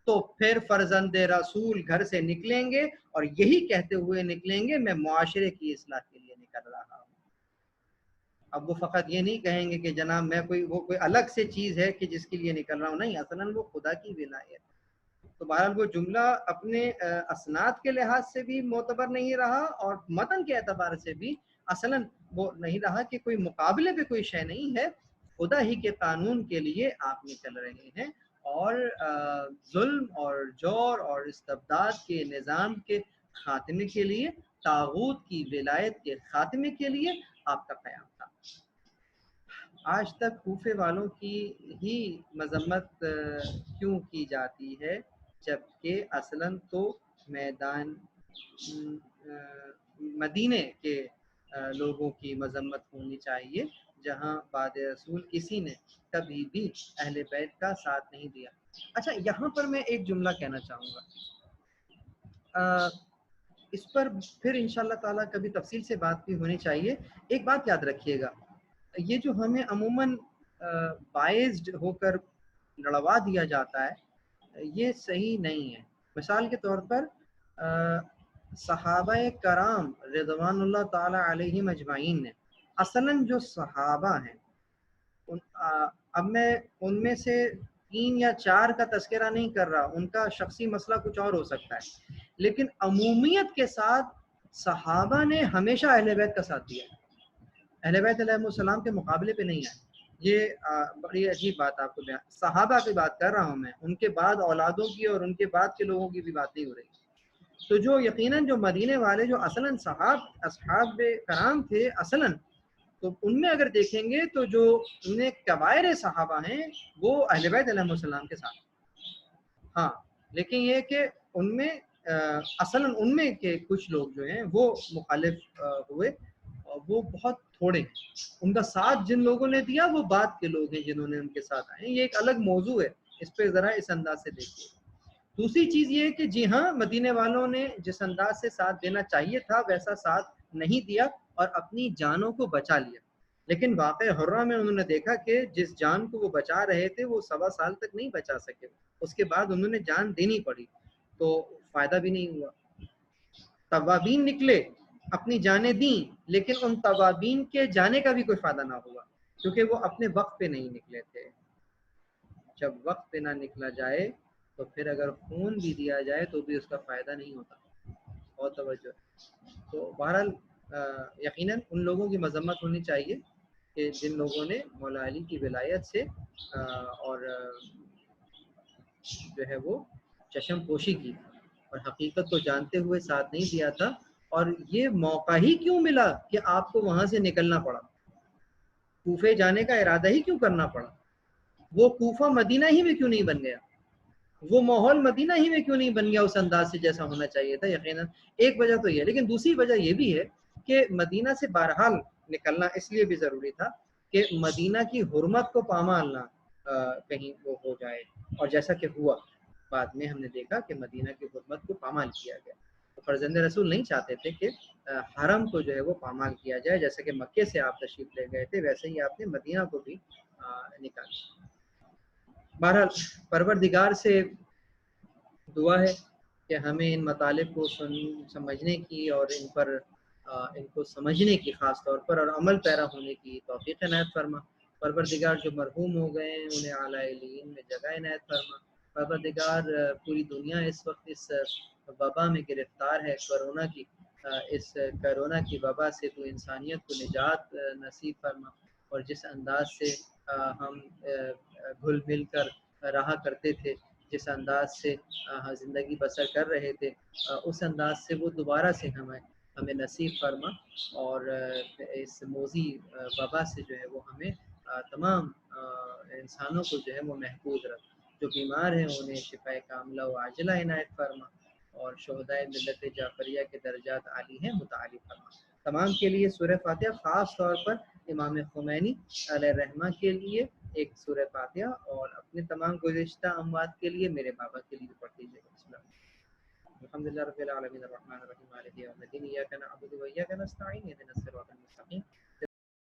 تو پھر فرزند رسول گھر سے نکلیں گے اور یہی کہتے ہوئے نکلیں گے میں معاشرے کی اصلاح کے لیے نکل رہا ہوں۔ اب وہ فقط یہ نہیں کہیں گے کہ جناب میں کوئی الگ سے چیز ہے کہ جس کے لیے نکل رہا ہوں، نہیں، اصلاً وہ خدا کی ولایت۔ تو بہرحال وہ جملہ اپنے اسناد کے لحاظ سے بھی معتبر نہیں رہا اور متن کے اعتبار سے بھی اصلاً وہ نہیں رہا کہ کوئی مقابلے پہ کوئی شے نہیں ہے، خدا ہی کے قانون کے لیے آپ نکل رہے ہیں، اور ظلم اور جور اور استبداد کے نظام کے خاتمے کے لیے طاغوت کی ولایت کے خاتمے کے لیے آپ کا قیام تھا۔ آج تک کوفے والوں کی ہی مذمت کیوں کی جاتی ہے، جبکہ اصلاً تو میدان مدینے کے لوگوں کی مذمت ہونی چاہیے، جہاں بعد رسول کسی نے کبھی بھی اہل بیت کا ساتھ نہیں دیا۔ اچھا، یہاں پر میں ایک جملہ کہنا چاہوں گا، اس پر پھر انشاءاللہ تعالیٰ کبھی تفصیل سے بات بھی ہونی چاہیے۔ ایک بات یاد رکھیے گا، یہ جو ہمیں عموماً بائزڈ ہو کر لڑوا دیا جاتا ہے، یہ صحیح نہیں ہے۔ مثال کے طور پر صحابہ کرام رضوان اللہ تعالی علیہم اجمعین نے اصلاً جو صحابہ ہیں، اب میں ان میں سے 3 یا 4 کا تذکرہ نہیں کر رہا، ان کا شخصی مسئلہ کچھ اور ہو سکتا ہے، لیکن عمومیت کے ساتھ صحابہ نے ہمیشہ اہل بیت کا ساتھ دیا، اہل بیت علیہ السلام کے مقابلے پہ نہیں آئے۔ یہ بڑی عجیب بات آپ کو بیان، صحابہ کی بات کر رہا ہوں میں، ان کے بعد اولادوں کی اور ان کے بعد کے لوگوں کی بھی بات نہیں ہو رہی۔ تو جو یقیناً جو مدینے والے جو اصلاً اصحاب کرام تھے اصلاً، تو ان میں اگر دیکھیں گے تو جو ان میں کبائر صحابہ ہیں وہ اہل بیت علیہ السلام کے ساتھ، ہاں، لیکن یہ کہ ان میں اصلاً ان میں کے کچھ لوگ جو ہیں وہ مخالف ہوئے، وہ بہت تھوڑے ہیں۔ ان کا ساتھ جن لوگوں نے دیا وہ بعد کے لوگ ہیں جنہوں نے ان کے ساتھ آئے ہیں، یہ ایک الگ موضوع ہے، اس پہ ذرا اس انداز سے دیکھیے۔ دوسری چیز یہ ہے کہ جی ہاں، مدینے والوں نے جس انداز سے ساتھ دینا چاہیے تھا ویسا ساتھ نہیں دیا اور اپنی جانوں کو بچا لیا، لیکن واقع حرہ میں انہوں نے دیکھا کہ جس جان کو وہ بچا رہے تھے وہ 1.25 سال تک نہیں بچا سکے، اس کے بعد انہوں نے جان دینی پڑی، تو فائدہ بھی نہیں ہوا۔ توابین نکلے، اپنی جانیں دیں، لیکن ان توابین کے جانے کا بھی کوئی فائدہ نہ ہوا، کیونکہ وہ اپنے وقت پہ نہیں نکلے تھے۔ جب وقت پہ نہ نکلا جائے تو پھر اگر خون بھی دیا جائے تو بھی اس کا فائدہ نہیں ہوتا۔ بہت توجہ۔ تو بہرحال یقیناً ان لوگوں کی مذمت ہونی چاہیے کہ جن لوگوں نے مولا علی کی ولایت سے اور جو ہے وہ چشم پوشی کی اور حقیقت کو جانتے ہوئے ساتھ نہیں دیا تھا، اور یہ موقع ہی کیوں ملا کہ آپ کو وہاں سے نکلنا پڑا، کوفے جانے کا ارادہ ہی کیوں کرنا پڑا، وہ کوفہ مدینہ ہی میں کیوں نہیں بن گیا، وہ ماحول مدینہ ہی میں کیوں نہیں بن گیا اس انداز سے جیسا ہونا چاہیے تھا۔ یقیناً ایک وجہ تو یہ، لیکن دوسری وجہ یہ بھی ہے کہ مدینہ سے بہرحال نکلنا اس لیے بھی ضروری تھا کہ مدینہ کی حرمت کو پامال نہ کہیں وہ ہو جائے، اور جیسا کہ ہوا بعد میں ہم نے دیکھا کہ مدینہ کی حرمت کو پامال کیا گیا۔ تو فرزند رسول نہیں چاہتے تھے کہ حرم کو جو ہے وہ پامال کیا جائے، جیسا کہ مکے سے آپ تشریف لے گئے تھے ویسے ہی آپ نے مدینہ کو بھی نکالا۔ بہرحال پروردگار سے دعا ہے کہ ہمیں ان مطالب کو سمجھنے کی اور ان کو سمجھنے کی خاص طور پر اور عمل پیرا ہونے کی توفیق عنایت فرما۔ پروردگار جو مرحوم ہو گئے ہیں انہیں اعلیٰ علیین میں جگہ عنایت فرما۔ پروردگار پوری دنیا اس وقت اس وبا میں گرفتار ہے، کورونا کی، اس کورونا کی وبا سے تو انسانیت کو نجات نصیب فرما، اور جس انداز سے ہم گھل مل کر رہا کرتے تھے، جس انداز سے زندگی بسر کر رہے تھے، اس انداز سے وہ دوبارہ سے ہمیں نصیب فرما، اور اس موذی وبا سے جو ہے وہ ہمیں تمام انسانوں کو جو ہے وہ محفوظ رکھ، جو بیمار ہیں انہیں شفاء کاملہ و عاجلہ عنایت فرما، اور شہدائے ملت جعفریہ کے درجات عالی ہیں متعالی فرما۔ تمام کے لیے سورہ فاتحہ، خاص طور پر امام خمینی علیہ الرحمہ کے لیے ایک سورہ فاتحہ، اور اپنے تمام گزشتہ اموات کے لیے میرے بابا کے لیے پڑھ دیجیے گا۔ بسم اللہ۔ الحمدللہ رب العالمین الرحمن الرحیم مالک یوم الدین ایاک نعبد و ایاک نستعین اہدنا الصراط